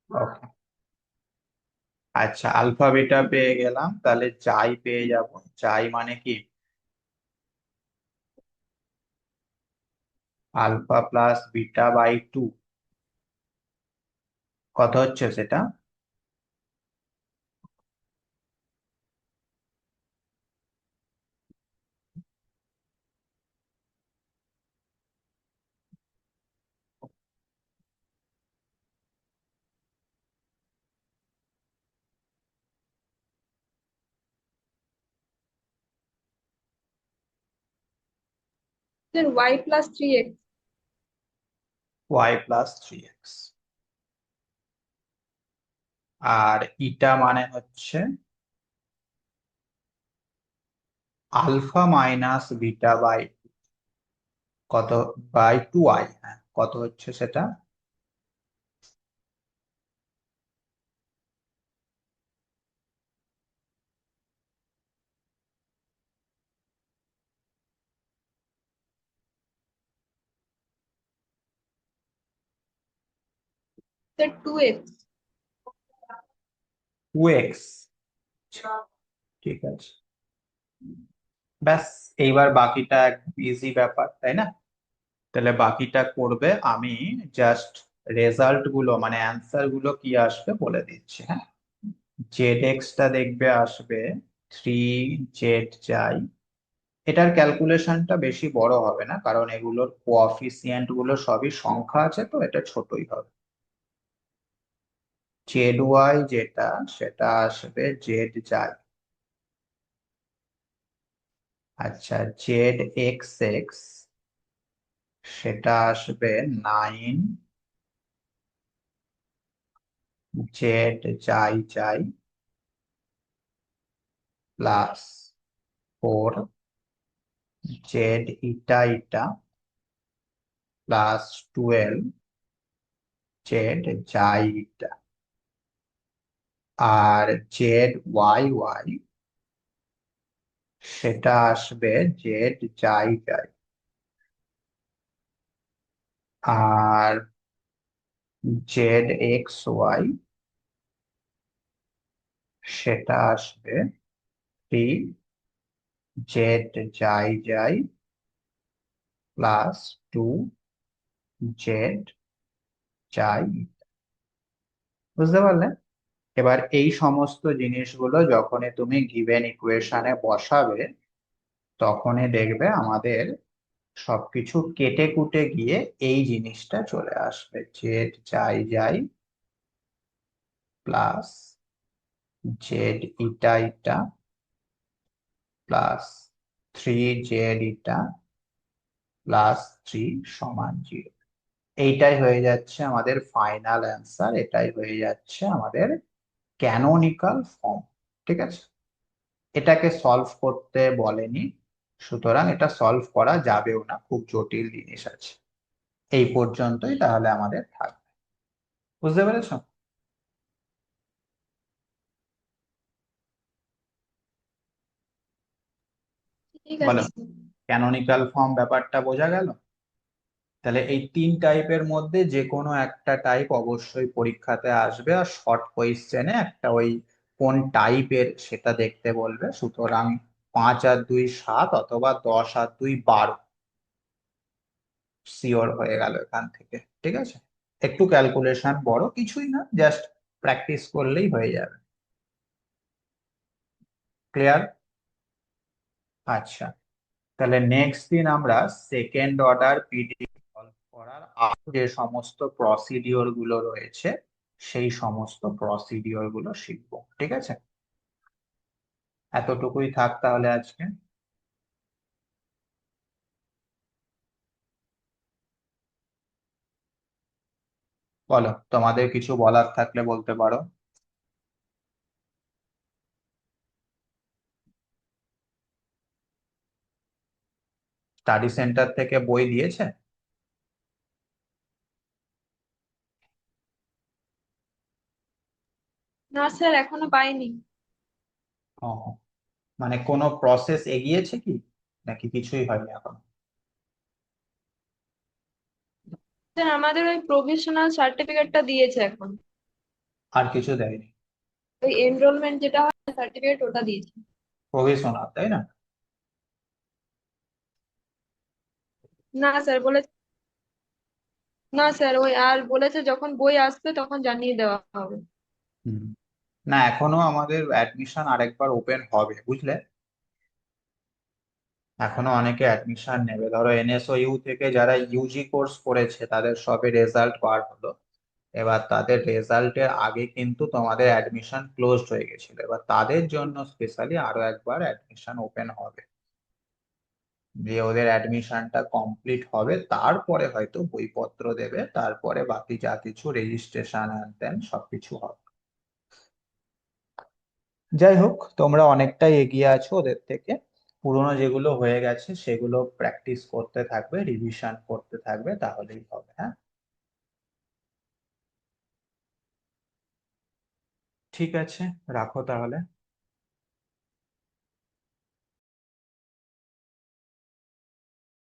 ওকে। আচ্ছা, আলফা বিটা পেয়ে গেলাম, তাহলে চাই পেয়ে যাব। চাই মানে কি, α + β/2 কত হচ্ছে সেটা। Sir y + 3x। y + 3x। আর ইটা মানে হচ্ছে α - β/, কত, /2i, হ্যাঁ, কত হচ্ছে সেটা। Sir 2x। 2x। ঠিক আছে, ব্যাস। এইবার বাকিটা ইজি ব্যাপার, তাই না? তাহলে বাকিটা করবে আমি, জাস্ট রেজাল্ট গুলো মানে অ্যান্সার গুলো কি আসবে বলে দিচ্ছি, হ্যাঁ। জেড এক্স টা দেখবে আসবে 3 জেড যাই এটার ক্যালকুলেশনটা বেশি বড় হবে না, কারণ এগুলোর কোঅফিসিয়েন্ট গুলো সবই সংখ্যা আছে, তো এটা ছোটই হবে। জেড ওয়াই যেটা, সেটা আসবে জেড যাই। আচ্ছা, জেড এক্স এক্স, সেটা আসবে 9, জেড যাই যাই প্লাস 4, জেড ইটা ইটা প্লাস 12, জেড যাই ইটা। আর জেড ওয়াই ওয়াই, সেটা আসবে জেড যাই যাই। আর জেড এক্স ওয়াই, সেটা আসবে 3, জেড যাই যাই প্লাস 2, জেড যাই। বুঝতে পারলে? এবার এই সমস্ত জিনিসগুলো যখনই তুমি গিভেন ইকুয়েশনে বসাবে, তখনই দেখবে আমাদের সবকিছু কেটে কুটে গিয়ে এই জিনিসটা চলে আসবে, জেড যাই যাই প্লাস জেড ইটা ইটা প্লাস 3 জেড ইটা প্লাস 3 = 0। এইটাই হয়ে যাচ্ছে আমাদের ফাইনাল অ্যান্সার, এটাই হয়ে যাচ্ছে আমাদের ক্যানোনিকাল ফর্ম। ঠিক আছে, এটাকে সলভ করতে বলেনি, সুতরাং এটা সলভ করা যাবেও না, খুব জটিল জিনিস আছে। এই পর্যন্তই তাহলে আমাদের থাকবে। বুঝতে পেরেছো? ঠিক বলো, আছে। ক্যানোনিকাল ফর্ম ব্যাপারটা বোঝা গেল? তাহলে এই 3 টাইপের মধ্যে যে কোনো একটা টাইপ অবশ্যই পরীক্ষাতে আসবে, আর শর্ট কোয়েশ্চেনে একটা ওই কোন টাইপের সেটা দেখতে বলবে। সুতরাং 5 আর 2 7 অথবা 10 আর 2 12, শিওর হয়ে গেল এখান থেকে। ঠিক আছে, একটু ক্যালকুলেশন বড়, কিছুই না, জাস্ট প্র্যাকটিস করলেই হয়ে যাবে। ক্লিয়ার? আচ্ছা, তাহলে নেক্সট দিন আমরা সেকেন্ড অর্ডার পিডি সলভ করার আগে যে সমস্ত প্রসিডিওর গুলো রয়েছে, সেই সমস্ত প্রসিডিওর গুলো শিখবো। ঠিক আছে, এতটুকুই থাক তাহলে আজকে। বলো, তোমাদের কিছু বলার থাকলে বলতে পারো। স্টাডি সেন্টার থেকে বই দিয়েছে? না স্যার, এখনো পাইনি। ও, মানে কোনো প্রসেস এগিয়েছে কি, নাকি কিছুই হয়নি এখন? স্যার আমাদের ওই প্রভিশনাল সার্টিফিকেটটা দিয়েছে এখন। আর কিছু দেয়নি? ওই এনরোলমেন্ট যেটা হয় সার্টিফিকেট, ওটা দিয়েছে। প্রভিশনাল, তাই না? না স্যার বলেছে, না স্যার ওই আর বলেছে যখন বই আসবে তখন জানিয়ে দেওয়া হবে। হুম, না এখনো আমাদের অ্যাডমিশন আরেকবার ওপেন হবে, বুঝলে। এখনো অনেকে অ্যাডমিশন নেবে, ধরো এনএসইউ থেকে যারা ইউজি কোর্স করেছে তাদের সবে রেজাল্ট বার হলো। এবার তাদের রেজাল্টের আগে কিন্তু তোমাদের অ্যাডমিশন ক্লোজড হয়ে গেছিল, এবার তাদের জন্য স্পেশালি আরো একবার অ্যাডমিশন ওপেন হবে। যে ওদের অ্যাডমিশনটা কমপ্লিট হবে, তারপরে হয়তো বইপত্র দেবে, তারপরে বাকি যা কিছু রেজিস্ট্রেশন হ্যান ত্যান সবকিছু হবে। যাই হোক, তোমরা অনেকটাই এগিয়ে আছো ওদের থেকে। পুরোনো যেগুলো হয়ে গেছে সেগুলো প্র্যাকটিস করতে থাকবে, রিভিশন করতে থাকবে, তাহলেই হবে। হ্যাঁ, ঠিক আছে, রাখো তাহলে।